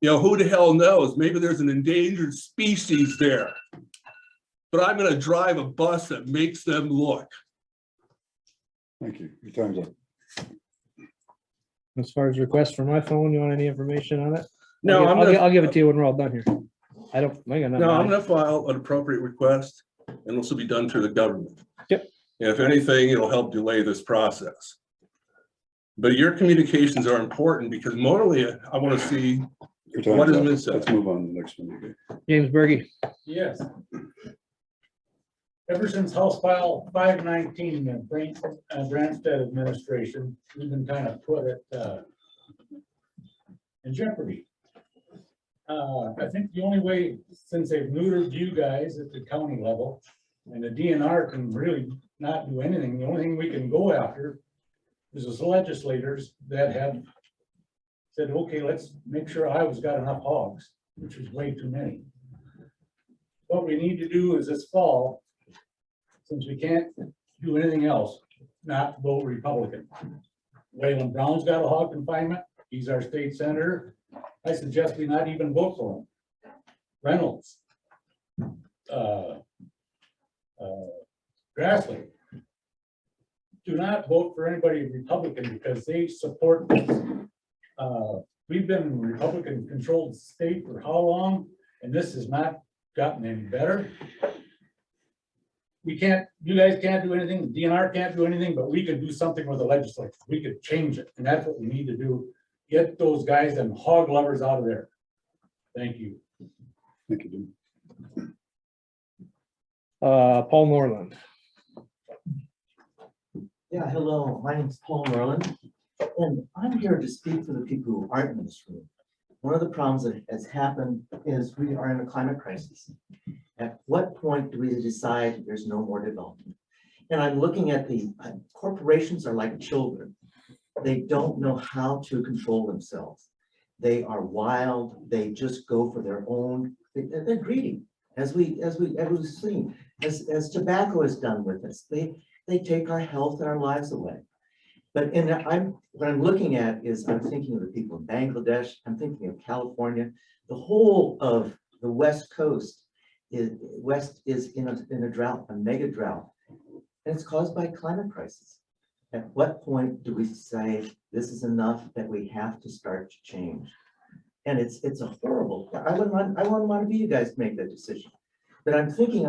You know, who the hell knows? Maybe there's an endangered species there. But I'm gonna drive a bus that makes them look. Thank you. Your time's up. As far as requests from my phone, you want any information on it? No, I'm I'll give it gonna, to you when we're all done here. I don't, I got no, nothing. I'm gonna file an appropriate request and this will be done through the government. Yep. And if anything, it'll help delay this process. But your communications are important because morally, I want to see Your time's what has up. been said. Let's move on to the next one. James Berge. Yes. Ever since House File 519, the Branstad administration, we've been kind of put at in jeopardy. I think the only way, since they've neutered you guys at the county level, and the DNR can really not do anything, the only thing we can go after is the legislators that have said, okay, let's make sure Iowa's got enough hogs, which is way too many. What we need to do is this fall, since we can't do anything else, not vote Republican. Waylon Brown's got a hog confinement. He's our state senator. I suggest we not even vote for him. Reynolds. Grassley. Do not vote for anybody Republican because they support this. We've been Republican controlled state for how long? And this has not gotten any better. We can't, you guys can't do anything, the DNR can't do anything, but we could do something with the legislature. We could change it, and that's what we need to do. Get those guys and hog lovers out of there. Thank you. Thank you, Jim. Paul Norland. Yeah, hello, my name is Paul Merlin, and I'm here to speak for the people who aren't in this room. One of the problems that has happened is we are in a climate crisis. At what point do we decide there's no more development? And I'm looking at the corporations are like children. They don't know how to control themselves. They are wild. They just go for their own. They're greedy, as we've seen, as tobacco has done with us. They take our health and our lives away. But what I'm looking at is I'm thinking of the people in Bangladesh. I'm thinking of California. The whole of the West Coast is in a drought, a mega drought, and it's caused by climate crisis. At what point do we say this is enough, that we have to start to change? And it's a horrible. I wouldn't want to be you guys to make that decision. But I'm thinking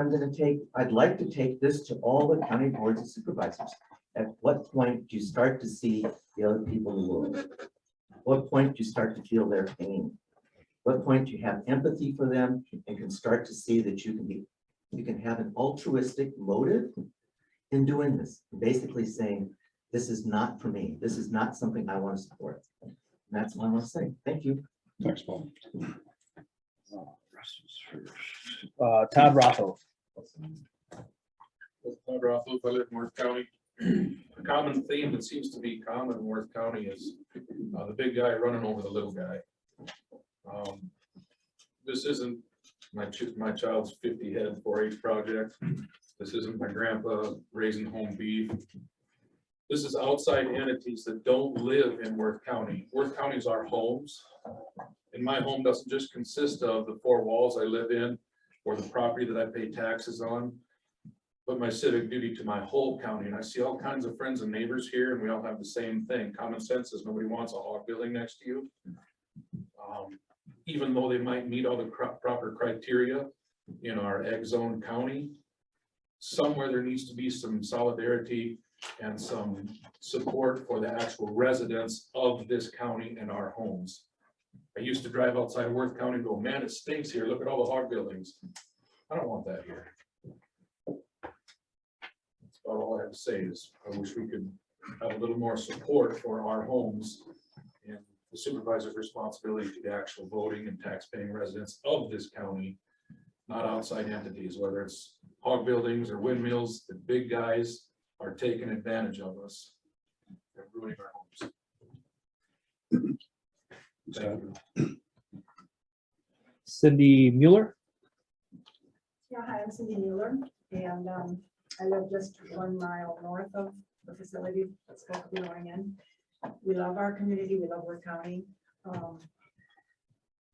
I'd like to take this to all the county boards of supervisors. At what point do you start to see the other people in the world? At what point do you start to feel their pain? What point do you have empathy for them and can start to see that you can have an altruistic motive in doing this? Basically saying, this is not for me. This is not something I want to support. And that's what I want to say. Thank you. Thanks, Paul. Todd Rotho. Todd Rotho, I live in Worth County. A common theme that seems to be common in Worth County is the big guy running over the little guy. This isn't my child's 50 head 4-H project. This isn't my grandpa raising home beef. This is outside entities that don't live in Worth County. Worth County is our homes. And my home doesn't just consist of the 4 walls I live in or the property that I pay taxes on, but my civic duty to my whole county. And I see all kinds of friends and neighbors here, and we all have the same thing. Common sense is nobody wants a hog building next to you. Even though they might meet all the proper criteria in our egg zone county, somewhere there needs to be some solidarity and some support for the actual residents of this county and our homes. I used to drive outside of Worth County and go, man, it stinks here. Look at all the hog buildings. I don't want that here. That's about all I have to say is I wish we could have a little more support for our homes and the supervisor's responsibility to the actual voting and tax-paying residents of this county, not outside entities, whether it's hog buildings or windmills. The big guys are taking advantage of us and ruining our homes. Thank you. Cindy Mueller. Yeah, hi, I'm Cindy Mueller, and I live just 1 mile north of the facility that's supposed to be going in. We love our community, we love Worth County.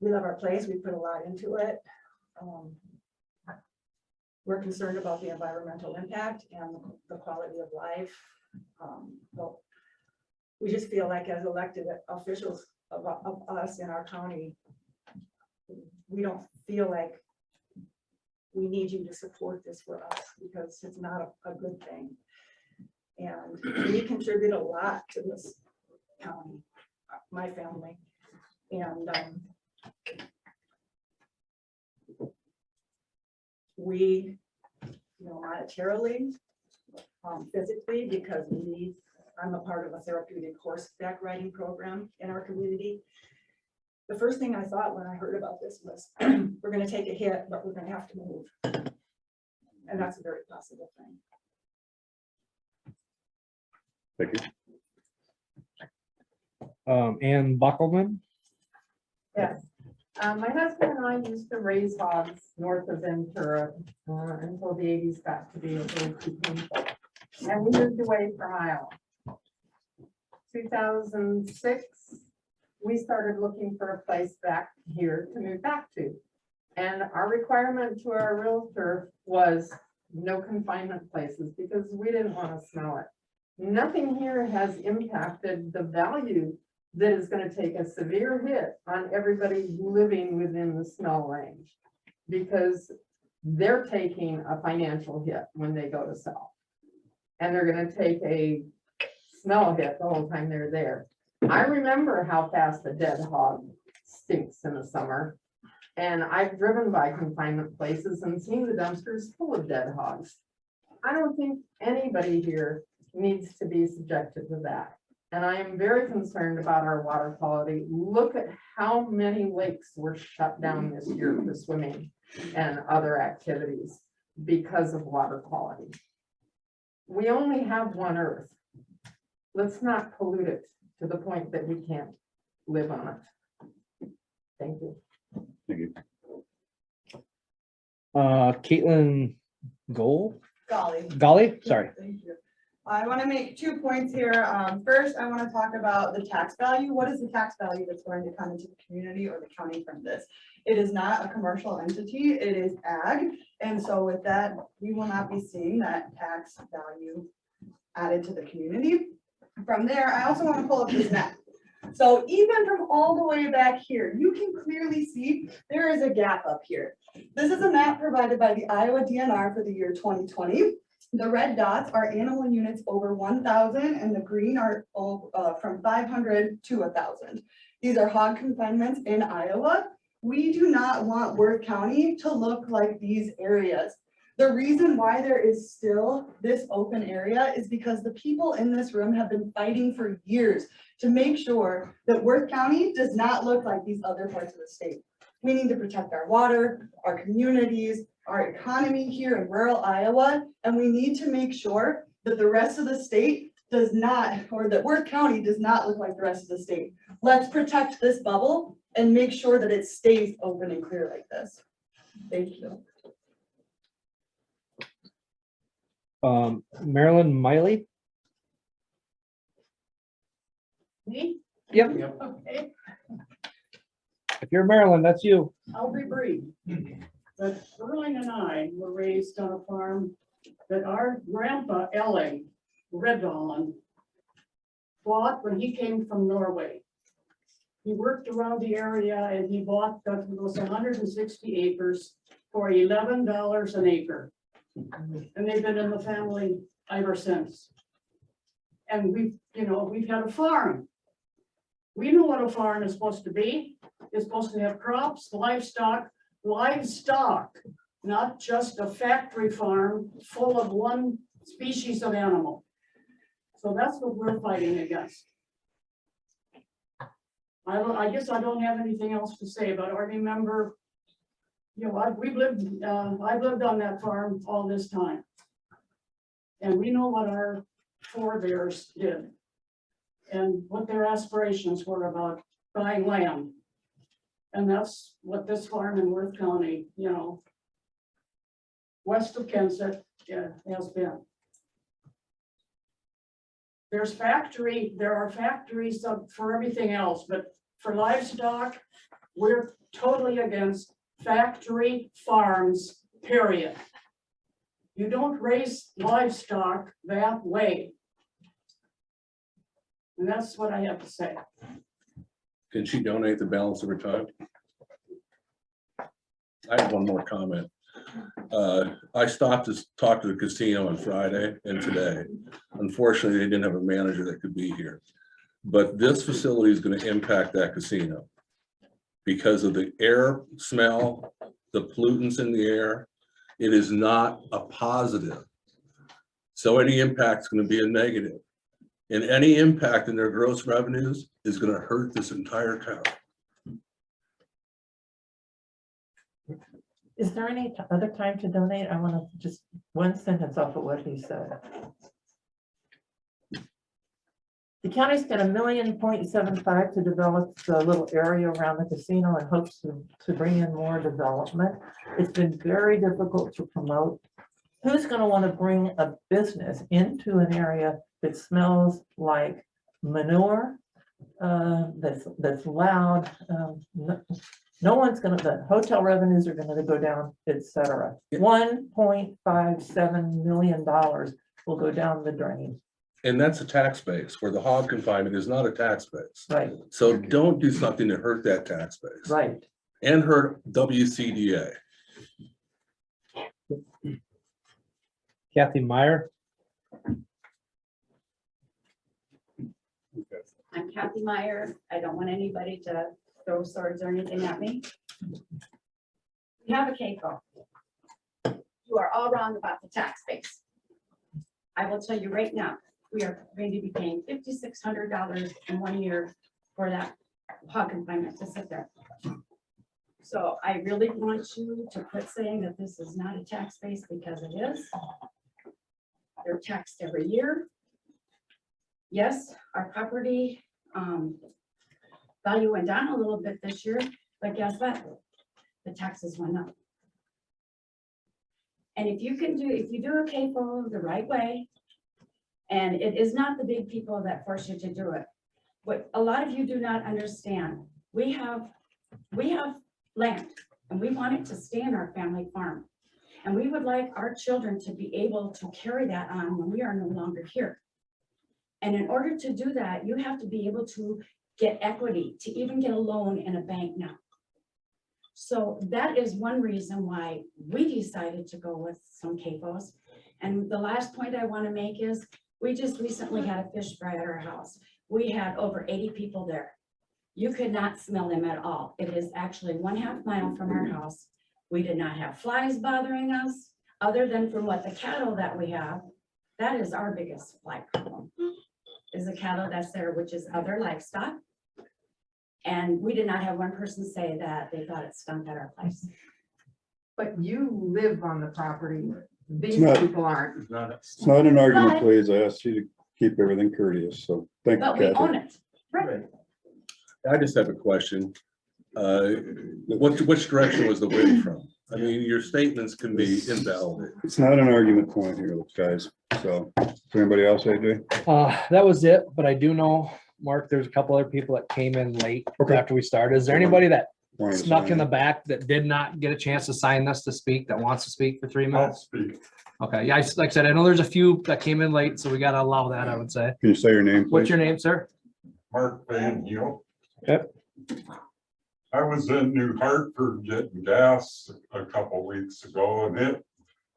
We love our place, we put a lot into it. We're concerned about the environmental impact and the quality of life. we just feel like as elected officials of us in our county, we don't feel like we need you to support this for us because it's not a good thing. And we contribute a lot to this county, my family. And we, monetarily, physically, because I'm a part of a therapeutic horseback riding program in our community. The first thing I thought when I heard about this was, we're gonna take a hit, but we're gonna have to move. And that's a very possible thing. Thank you. Ann Buckelman. Yes, my husband and I used to raise hogs north of Ventura until the 80s got to be a little too painful. And we moved away from Iowa. 2006, we started looking for a place back here to move back to. And our requirement to our realtor was no confinement places because we didn't want to smell it. Nothing here has impacted the value that is going to take a severe hit on everybody living within the smell range because they're taking a financial hit when they go to sell. And they're going to take a smell hit the whole time they're there. I remember how fast a dead hog stinks in the summer. And I've driven by confinement places and seen the dumpsters full of dead hogs. I don't think anybody here needs to be subjected to that. And I am very concerned about our water quality. Look at how many lakes were shut down this year for swimming and other activities because of water quality. We only have one earth. Let's not pollute it to the point that we can't live on it. Thank you. Thank you. Caitlin Golly, sorry. Thank you. I want to make 2 points here. First, I want to talk about the tax value. What is the tax value that's going to come into the community or the county from this? It is not a commercial entity, it is ag. And so with that, we will not be seeing that tax value added to the community. From there, I also want to pull up this map. So even from all the way back here, you can clearly see there is a gap up here. This is a map provided by the Iowa DNR for the year 2020. The red dots are animal units over 1,000 and the green are from 500 to 1,000. These are hog confinements in Iowa. We do not want Worth County to look like these areas. The reason why there is still this open area is because the people in this room have been fighting for years to make sure that Worth County does not look like these other parts of the state. We need to protect our water, our communities, our economy here in rural Iowa, and we need to make sure that the rest of the state does not, or that Worth County does not look like the rest of the state. Let's protect this bubble and make sure that it stays open and clear like this. Thank you. Marilyn Miley. Me? Yep. Okay, If you're Marilyn, that's you. I'll be brief. But Erling and I were raised on a farm that our grandpa Elling Redolin bought when he came from Norway. He worked around the area and he bought those 160 acres for $11 an acre. And they've been in the family ever since. And we've had a farm. We know what a farm is supposed to be. It's supposed to have crops, livestock, not just a factory farm full of one species of animal. So that's what we're fighting against. I guess I don't have anything else to say, but I remember, I've lived on that farm all this time. And we know what our forebears did and what their aspirations were about buying land. And that's what this farm in Worth County, west of Kensett, has been. There are factories for everything else, but for livestock, we're totally against factory farms, period. You don't raise livestock that way. And that's what I have to say. Can she donate the balance of her time? I have one more comment. I stopped to talk to the casino on Friday and today. Unfortunately, they didn't have a manager that could be here. But this facility is going to impact that casino because of the air smell, the pollutants in the air. It is not a positive. So any impact is going to be a negative. And any impact in their gross revenues is going to hurt this entire town. Is there any other time to donate? I want to just one sentence off of what he said. The county spent $1.75 million to develop the little area around the casino and hopes to bring in more development. It's been very difficult to promote. Who's going to want to bring a business into an area that smells like manure, that's loud? No one's gonna, the hotel revenues are gonna go down, etc. $1.57 million will go down the drain. And that's a tax base where the hog confinement is not a tax base. Right. So don't do something to hurt that tax base. Right. And hurt WCDA. Kathy Meyer. I'm Kathy Meyer. I don't want anybody to throw swords or anything at me. We have a CAFO. You are all wrong about the tax base. I will tell you right now, we are going to be paying $5,600 in 1 year for that hog confinement to sit there. So I really want you to quit saying that this is not a tax base, because it is. They're taxed every year. Yes, our property value went down a little bit this year, but guess what? The taxes went up. And if you do a CAFO the right way, and it is not the big people that force you to do it. What a lot of you do not understand, we have land and we want it to stay in our family farm. And we would like our children to be able to carry that on when we are no longer here. And in order to do that, you have to be able to get equity to even get a loan in a bank now. So that is one reason why we decided to go with some CAFOs. And the last point I want to make is we just recently had a fish fry at our house. We had over 80 people there. You could not smell them at all. It is actually 1/2 mile from our house. We did not have flies bothering us, other than from what the cattle that we have. That is our biggest fly problem, is the cattle that's there, which is other livestock. And we did not have one person say that they thought it stunk at our place. But you live on the property. These not- people aren't. It's not an argument, But- please. I asked you to keep everything courteous, so thank you, But we own Kathy. it. Right. I just have a question. Which direction was the wind from? I mean, your statements can be invalid. It's not an argument point here, guys. So, is anybody else, AJ? That was it, but I do know, Mark, there's a couple other people that came in late Okay. after we started. Is there anybody that Wanted to snuck sign in the it? back that did not get a chance to sign this to speak, that wants to speak for 3 minutes? Speak. Okay, yeah, like I said, I know there's a few that came in late, so we gotta allow that, I would say. Can you say your name, please? What's your name, sir? Mark Van Heel. Yep. I was in New Hartford getting gas a couple weeks ago and hit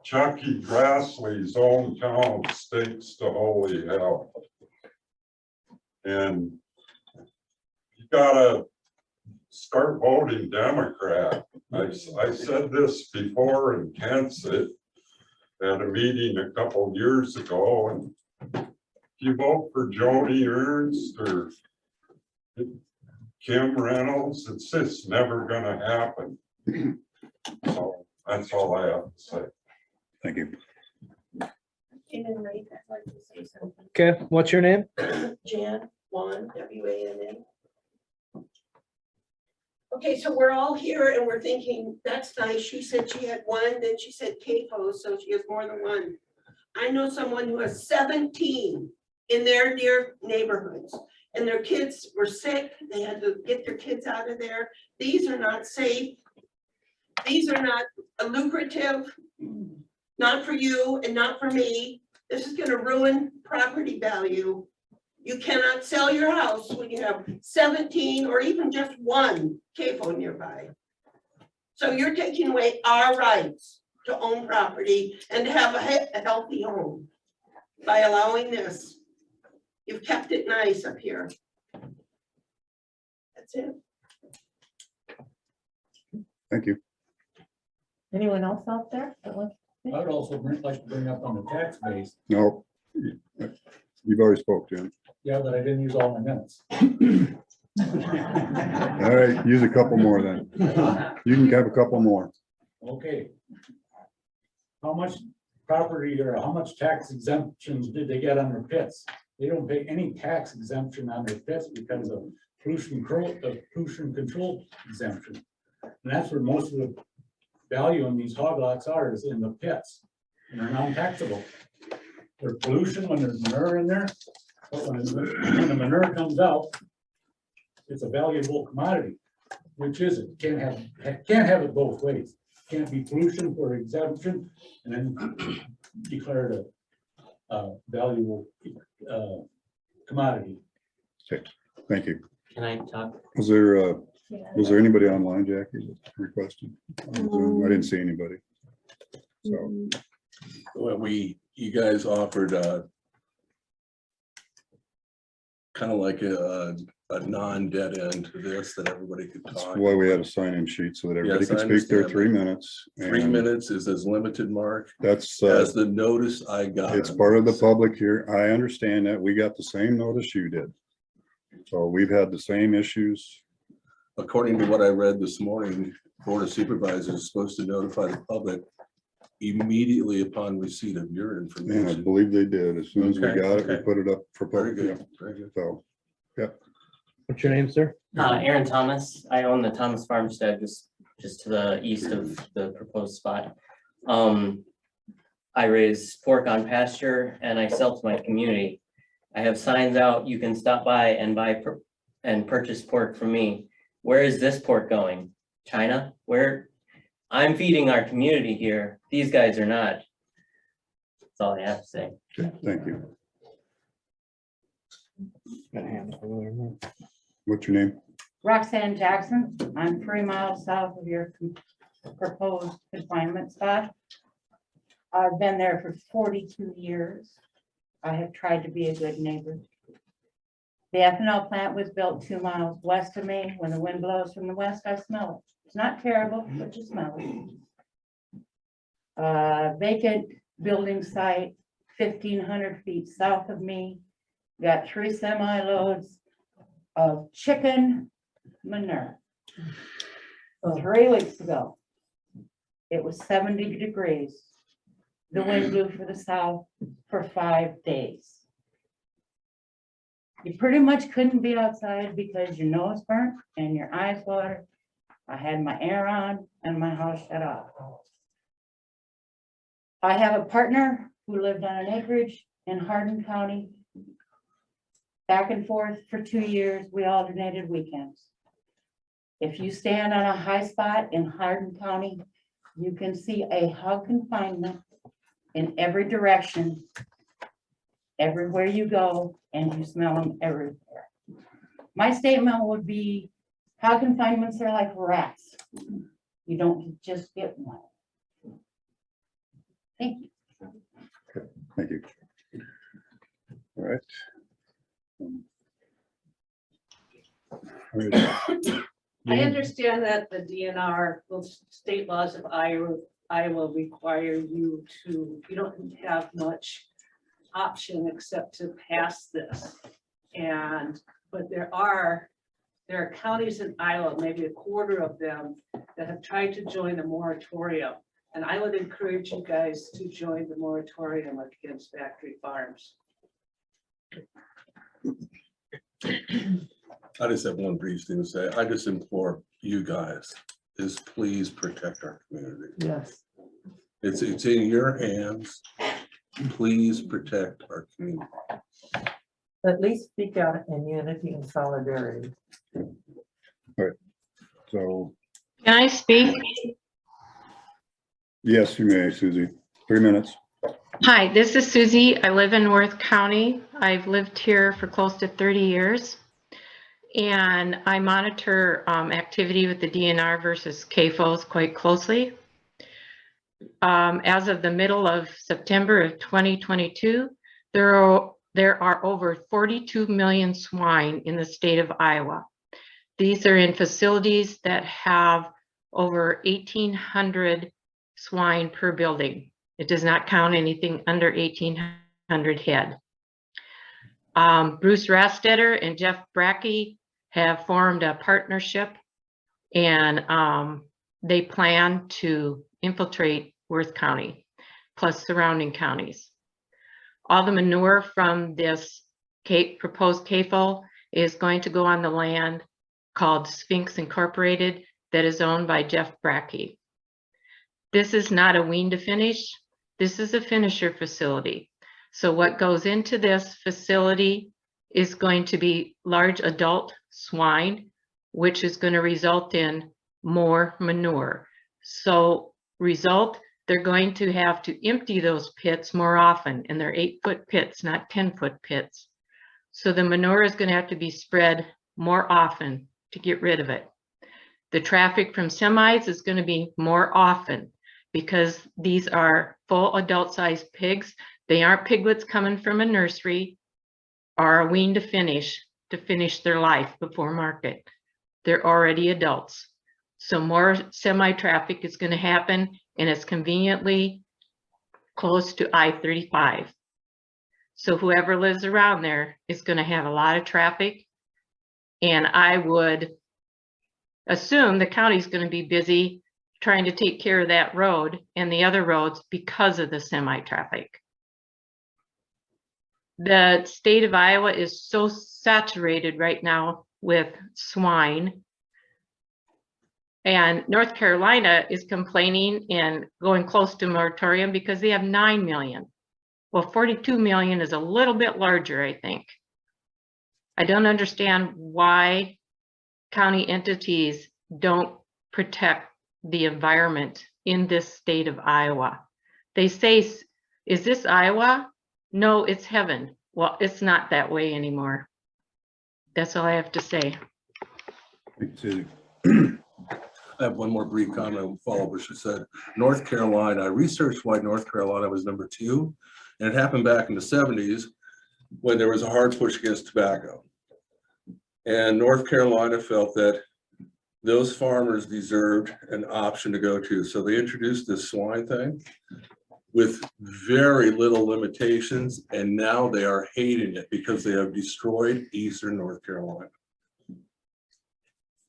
Chucky Grassley's hometown stakes to holy hell. And you gotta start voting Democrat. I said this before in Kansas at a meeting a couple years ago, and if you vote for Joni Ernst or Kim Reynolds, it's just never gonna happen. So that's all I have to say. Thank you. Came in late, I'd like to say something. Okay, what's your name? Jan, Juan, WANN. Okay, so we're all here and we're thinking, that's nice. She said she had one, then she said CAFO, so she has more than one. I know someone who has 17 in their near neighborhoods, and their kids were sick. They had to get their kids out of there. These are not safe. These are not lucrative, not for you and not for me. This is gonna ruin property value. You cannot sell your house when you have 17 or even just one CAFO nearby. So you're taking away our rights to own property and to have a healthy home by allowing this. You've kept it nice up here. That's it. Thank you. Anyone else out there? that wants- I would also like to bring up on the tax base. No, you've already spoke, Jim. Yeah, but I didn't use all my minutes. All right, use a couple more then. You can have a couple more. Okay. How much property or how much tax exemptions did they get on their pits? They don't pay any tax exemption on their pits because of pollution control exemption. And that's where most of the value in these hog lots are, is in the pits. And they're non-taxable. There's pollution when there's manure in there, but when the manure comes out, it's a valuable commodity. Which is it? Can't have it both ways. Can't be pollution for exemption and then declare it a valuable commodity. Okay, thank you. Can I talk? Was there anybody online, Jackie, that requested? on Zoom? I didn't see anybody. So, Well, you guys offered kind of like a non-dead end to this, that everybody could that's talk. why we had a sign-in sheet so that everybody Yes, could I speak their understand 3 that. minutes. 3 and minutes is as limited, Mark, That's, as the notice I got. it's part of the public here. I understand that. We got the same notice you did. So we've had the same issues. According to what I read this morning, Board of Supervisors is supposed to notify the public immediately upon receipt of your And I information. believe they did. As soon as we Okay, got it, we okay. put it up for Very public. good, yeah. very good. So, yep. What's your name, sir? Aaron Thomas. I own the Thomas Farmstead just to the east of the proposed spot. I raise pork on pasture and I sell to my community. I have signs out, you can stop by and and purchase pork from me. Where is this pork going? China? Where? I'm feeding our community here. These guys are not. That's all I have to say. Okay, thank you. Got a hand up over there. What's your name? Roxanne Jackson, I'm 3 miles south of your proposed confinement spot. I've been there for 42 years. I have tried to be a good neighbor. The ethanol plant was built 2 miles west of me. When the wind blows from the west, I smell it. It's not terrible, but you smell it. Vacant building site, 1,500 feet south of me. Got 3 semi-loads of chicken manure. 3 weeks ago, it was 70 degrees. The wind blew for the south for 5 days. You pretty much couldn't be outside because your nose burnt and your eyes watered. I had my air on and my house shut off. I have a partner who lived on an acreage in Hardin County. Back and forth for 2 years, we alternated weekends. If you stand on a high spot in Hardin County, you can see a hog confinement in every direction, everywhere you go, and you smell them everywhere. My statement would be, hog confinements are like rats. You don't just get one. Thank you. Okay, thank you. All right. All right. I understand that the DNR, those state laws of Iowa require you to, you don't have much option except to pass this. But there are counties in Iowa, maybe a quarter of them, that have tried to join the moratorium. And I would encourage you guys to join the moratorium against factory farms. I just have one brief thing to say. I just implore you guys is please protect our community. Yes. It's in your hands. Please protect our community. At least speak out in unity and solidarity. All right. So, Can I speak? yes, you may, Susie. 3 minutes. Hi, this is Susie. I live in Worth County. I've lived here for close to 30 years. And I monitor activity with the DNR versus CAFOs quite closely. As of the middle of September of 2022, there are over 42 million swine in the state of Iowa. These are in facilities that have over 1,800 swine per building. It does not count anything under 1,800 head. Bruce Rastetter and Jeff Brackey have formed a partnership, and they plan to infiltrate Worth County, plus surrounding counties. All the manure from this proposed CAFO is going to go on the land called Sphinx Incorporated that is owned by Jeff Brackey. This is not a wean to finish. This is a finisher facility. So what goes into this facility is going to be large adult swine, which is going to result in more manure. So result, they're going to have to empty those pits more often, and they're 8-foot pits, not 10-foot pits. So the manure is going to have to be spread more often to get rid of it. The traffic from semis is going to be more often because these are full adult sized pigs. They aren't piglets coming from a nursery or a wean to finish their life before market. They're already adults. So more semi traffic is going to happen, and it's conveniently close to I-35. So whoever lives around there is going to have a lot of traffic. And I would assume the county's going to be busy trying to take care of that road and the other roads because of the semi traffic. The state of Iowa is so saturated right now with swine. And North Carolina is complaining and going close to moratorium because they have 9 million. Well, 42 million is a little bit larger, I think. I don't understand why county entities don't protect the environment in this state of Iowa. They say, is this Iowa? No, it's heaven. Well, it's not that way anymore. That's all I have to say. I have one more brief comment to follow what she said. North Carolina, I researched why North Carolina was number 2, and it happened back in the 70s when there was a hard push against tobacco. And North Carolina felt that those farmers deserved an option to go to. So they introduced this swine thing with very little limitations, and now they are hating it because they have destroyed Eastern North Carolina.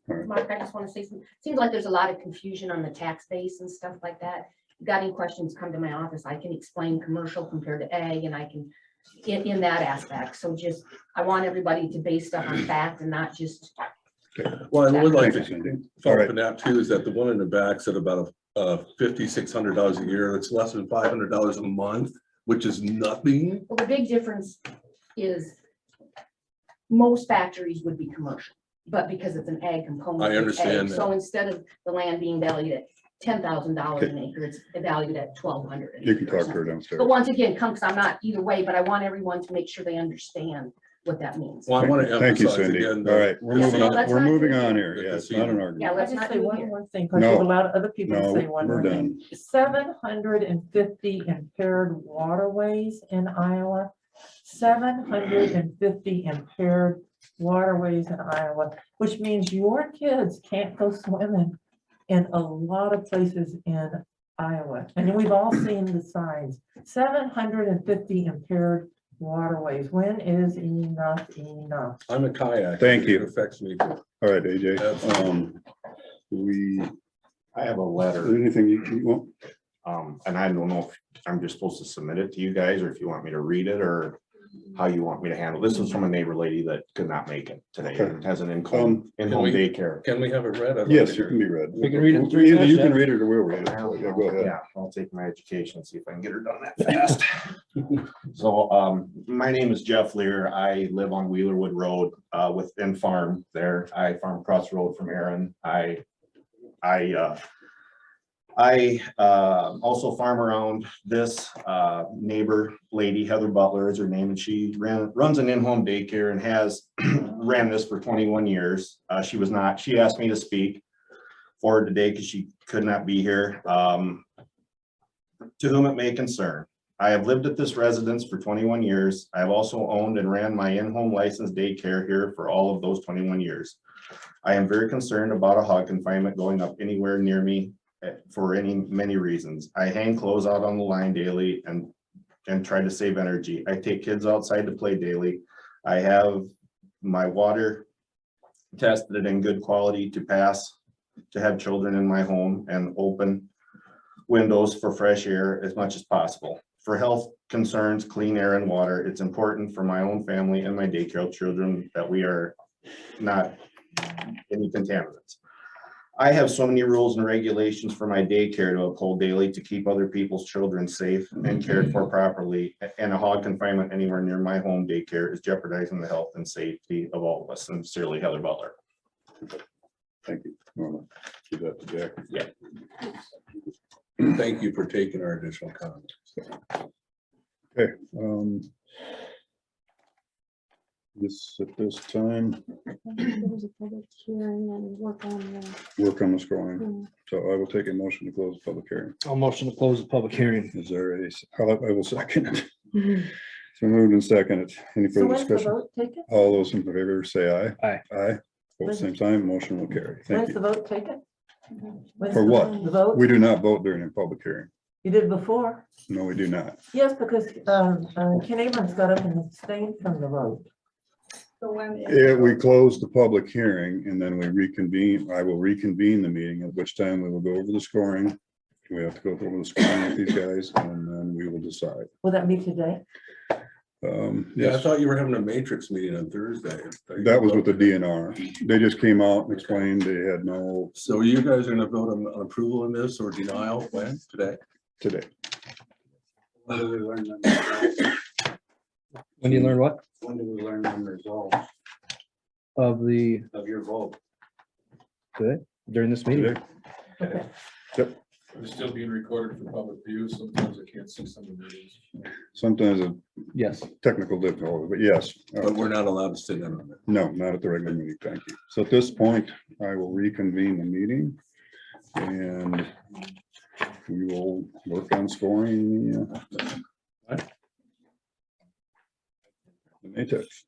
Mark, I just want to say something. Seems like there's a lot of confusion on the tax base and stuff like that. If you got any questions, come to my office. I can explain commercial compared to ag, and I can in that aspect. So just, I want everybody to base stuff on fact and not just. Well, I would like to follow up on that too, is that the one in the back's at about $5,600 a year. That's less than $500 a month, which is nothing. Well, the big difference is most factories would be commercial, but because it's an ag component. I understand that. So instead of the land being valued at $10,000 an acre, it's valued at $1,200. You can talk to her downstairs. But once again, because I'm not either way, but I want everyone to make sure they understand what that means. Well, I want to Thank you, emphasize Cindy. again. All right, we're moving on. We're moving on here. Good Yeah, to it's see not you. an Yeah, argument. let's just say one more thing, because No. you've allowed other people to No, say one we're more thing. 750 impaired waterways in Iowa. 750 impaired waterways in Iowa, which means your kids can't go swimming in a lot of places in Iowa. And we've all seen the signs. 750 impaired waterways. When is enough enough? I'm a kayak. Thank you. It affects me. All right, AJ. I have a letter. Anything you want? And I don't know if I'm just supposed to submit it to you guys, or if you want me to read it, or how you want me to handle. This was from a neighbor lady that could not make it today and has an in-home daycare. Can we have it read? Yes, it can be read. We can read it. Either you can read it or we'll read it. Yeah, go ahead. Yeah, I'll take my education and see if I can get her done that fast. So, my name is Jeff Lear. I live on Wheelerwood Road, within farm there. I farm across the road from Aaron. I also farm around this neighbor lady, Heather Butler is her name, and she runs an in-home daycare and has ran this for 21 years. She asked me to speak for her today because she could not be here. To whom it may concern, I have lived at this residence for 21 years. I have also owned and ran my in-home licensed daycare here for all of those 21 years. I am very concerned about a hog confinement going up anywhere near me for many reasons. I hang clothes out on the line daily and try to save energy. I take kids outside to play daily. I have my water tested in good quality to pass, to have children in my home, and open windows for fresh air as much as possible. For health concerns, clean air and water, it's important for my own family and my daycare children that we are not any contaminants. I have so many rules and regulations for my daycare to uphold daily to keep other people's children safe and cared for properly. And a hog confinement anywhere near my home daycare is jeopardizing the health and safety of all of us. Sincerely, Heather Butler. Thank you. Norma, give that to Jack. Yeah. Thank you for taking our additional comments. Okay. This at this time, There was a public hearing and work on the. work on the scoring. So I will take a motion to close the public hearing. I'll motion to close the public hearing. Is there I will second it. So moved and seconded. Any So further when's the discussion? vote taken? All those in favor say aye. Aye. Aye. Both same time, motion will carry. Thank When's you. the vote taken? When's For the- what? The vote? We do not vote during a public hearing. You did before? No, we do not. Yes, because Ken Abrams got up and abstained from the vote. So when. Yeah, we close the public hearing and then we reconvene. I will reconvene the meeting, at which time we will go over the scoring. We have to go over the scoring with these guys and then we will decide. Will that be today? Yeah, I Yes, thought you were having a matrix meeting on Thursday. that was with the DNR. They just came out and explained they had no So you guys are gonna vote on approval on this or denial when, today? today. When do we learn them? When you learn what? When do we learn them results Of the, of your vote? today, during this meeting. Today. Okay. It's still being recorded for public view. Sometimes I can't see some of the meetings. Sometimes a Yes. technical difficulty, but yes. But we're not allowed to sit in on it. No, not at the regular meeting. Thank you. So at this point, I will reconvene the meeting and we will work on scoring the matrix.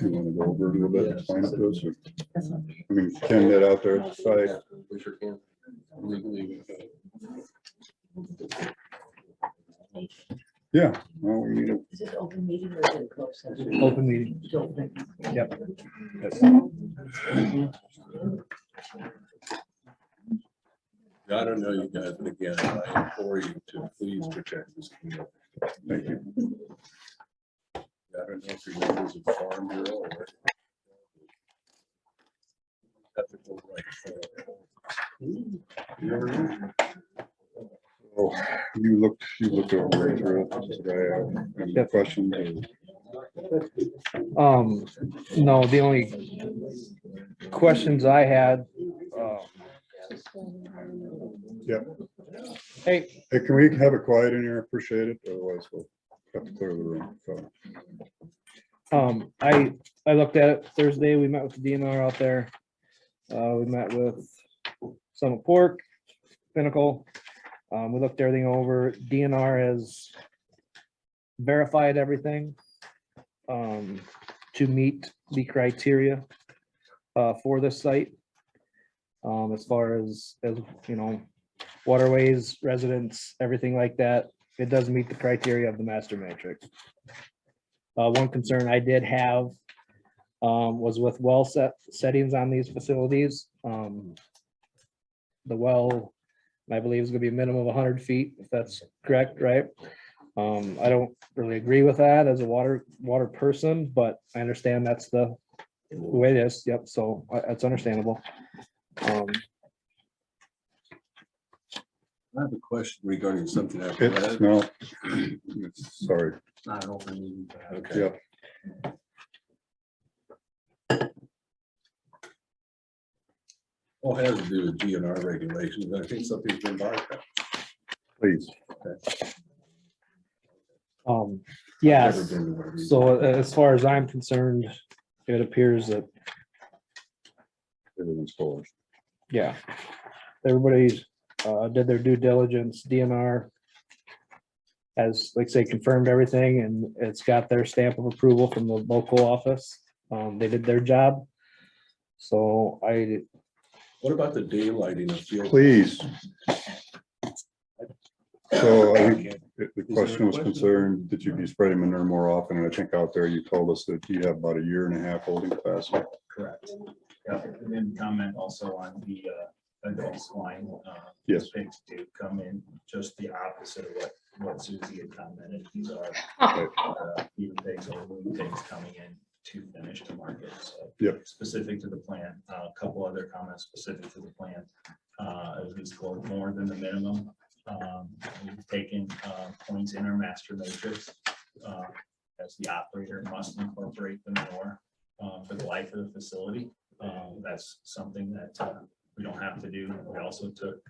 You want to go over it a little bit, and explain it to us? Or- I mean, Ken did out there at the site. We sure can. Legally. Yeah, well, we need to Is it open meeting or is it closed session? Open meeting. Yep. I don't know you guys, but again, I implore you to please protect this community. Thank you. I don't know if you're members of Farm Bureau or. Ethical rights. You ever know? Oh, you looked over it through it. Did I have any questions? No, the only questions I had, Yeah. hey, Hey, can we have it quiet in here? Appreciate it. Otherwise we'll have to clear the room. So, I looked at it Thursday. We met with the DNR out there. We met with Summit Pork, Pinnacle. We looked everything over. DNR has verified everything to meet the criteria for this site. As far as you know, waterways, residents, everything like that, it does meet the criteria of the master matrix. One concern I did have was with well settings on these facilities. The well, I believe, is gonna be a minimum of 100 feet, if that's correct, right? I don't really agree with that as a water person, but I understand that's the way it is. Yep, so that's understandable. I have a question regarding something I've It's, read. no, sorry, It's not an open meeting. Okay. yep. All has to do with GNR regulations. I think something's been bypassed. Please. Yes, Never been to one of these. so as far as I'm concerned, it appears that, Everyone's forward. yeah, everybody's did their due diligence, DNR has, like say, confirmed everything, and it's got their stamp of approval from the local office. They did their job. So What about the daylighting of field? Please. So I think the there a question was question? concerned that you'd be spreading manure more often, and I think out there you told us that you have about 1.5 years holding capacity. Correct. Yeah, and then comment also on the adult swine. Yes. Pigs do come in just the opposite of what Susie had commented. These are feeder pigs or wean pigs coming in to finish to market. So Yep. specific to the plan, a couple other comments specific to the plan. As we scored more than the minimum. We've taken points in our master matrix. As the operator must incorporate the manure for the life of the facility. That's something that we don't have to do. We also took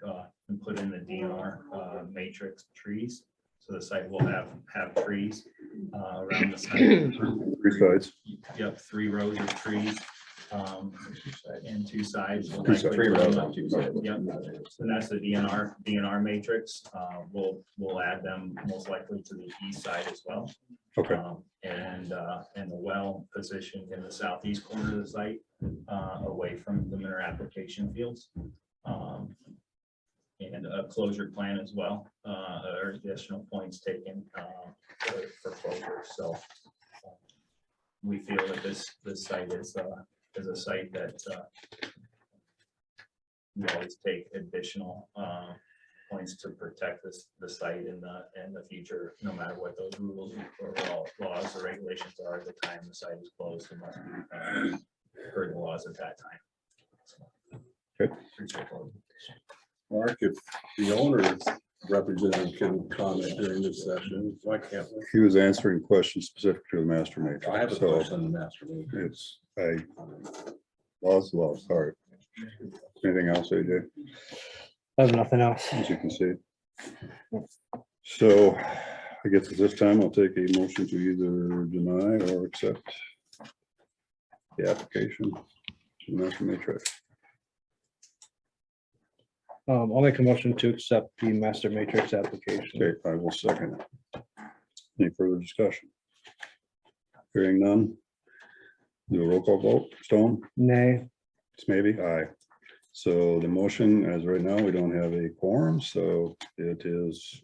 and put in the DNR matrix trees. So the site will have trees around the site. 3 sides. Yep, 3 rows of trees. And 2 sides. will 2 sides. likely 3 put rows them on 2 sides. Yep, so that's the DNR matrix. We'll add them most likely to the east side as well. Okay. And the well positioned in the southeast corner of the site, away from the manure application fields. And a closure plan as well, or additional points taken for closure. So we feel that this site is a site that we always take additional points to protect the site in the future, no matter what those rules or laws or regulations are at the time the site is closed, and must be per the laws at that time. Okay. Pretty straightforward. Mark, if the owner's representative can comment during this session, why can't we? He was answering questions specific to the master matrix. I have a So question on the master matrix. it's law, sorry. Anything else, AJ? I have nothing else. As you can see. So I guess at this time, I'll take a motion to either deny or accept the application to the master matrix. I'll make a motion to accept the master matrix application. Okay, I will second it. Any further discussion? Hearing none. Do a roll call vote. Stone? Nay. It's maybe aye. So the motion, as right now, we don't have a quorum, so it is.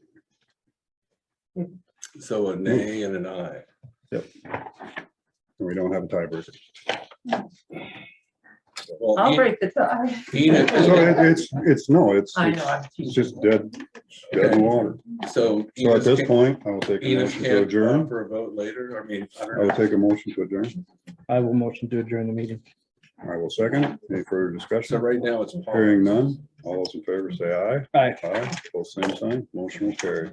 So a nay and an aye. Yep. And we don't have a tiebreaker. Well, I'll break the tie. Edith, So it's I know, I'm it's just dead in the water. So. So at this point, I will take a Edith motion to can't adjourn. for a vote later. I mean, I I don't will know. take a motion to adjourn. I will motion to adjourn the meeting. I will second. Any further So discussion? right now it's. Paul. Hearing none. All those in favor say aye. Aye. Aye. Both same sign. Motion will carry.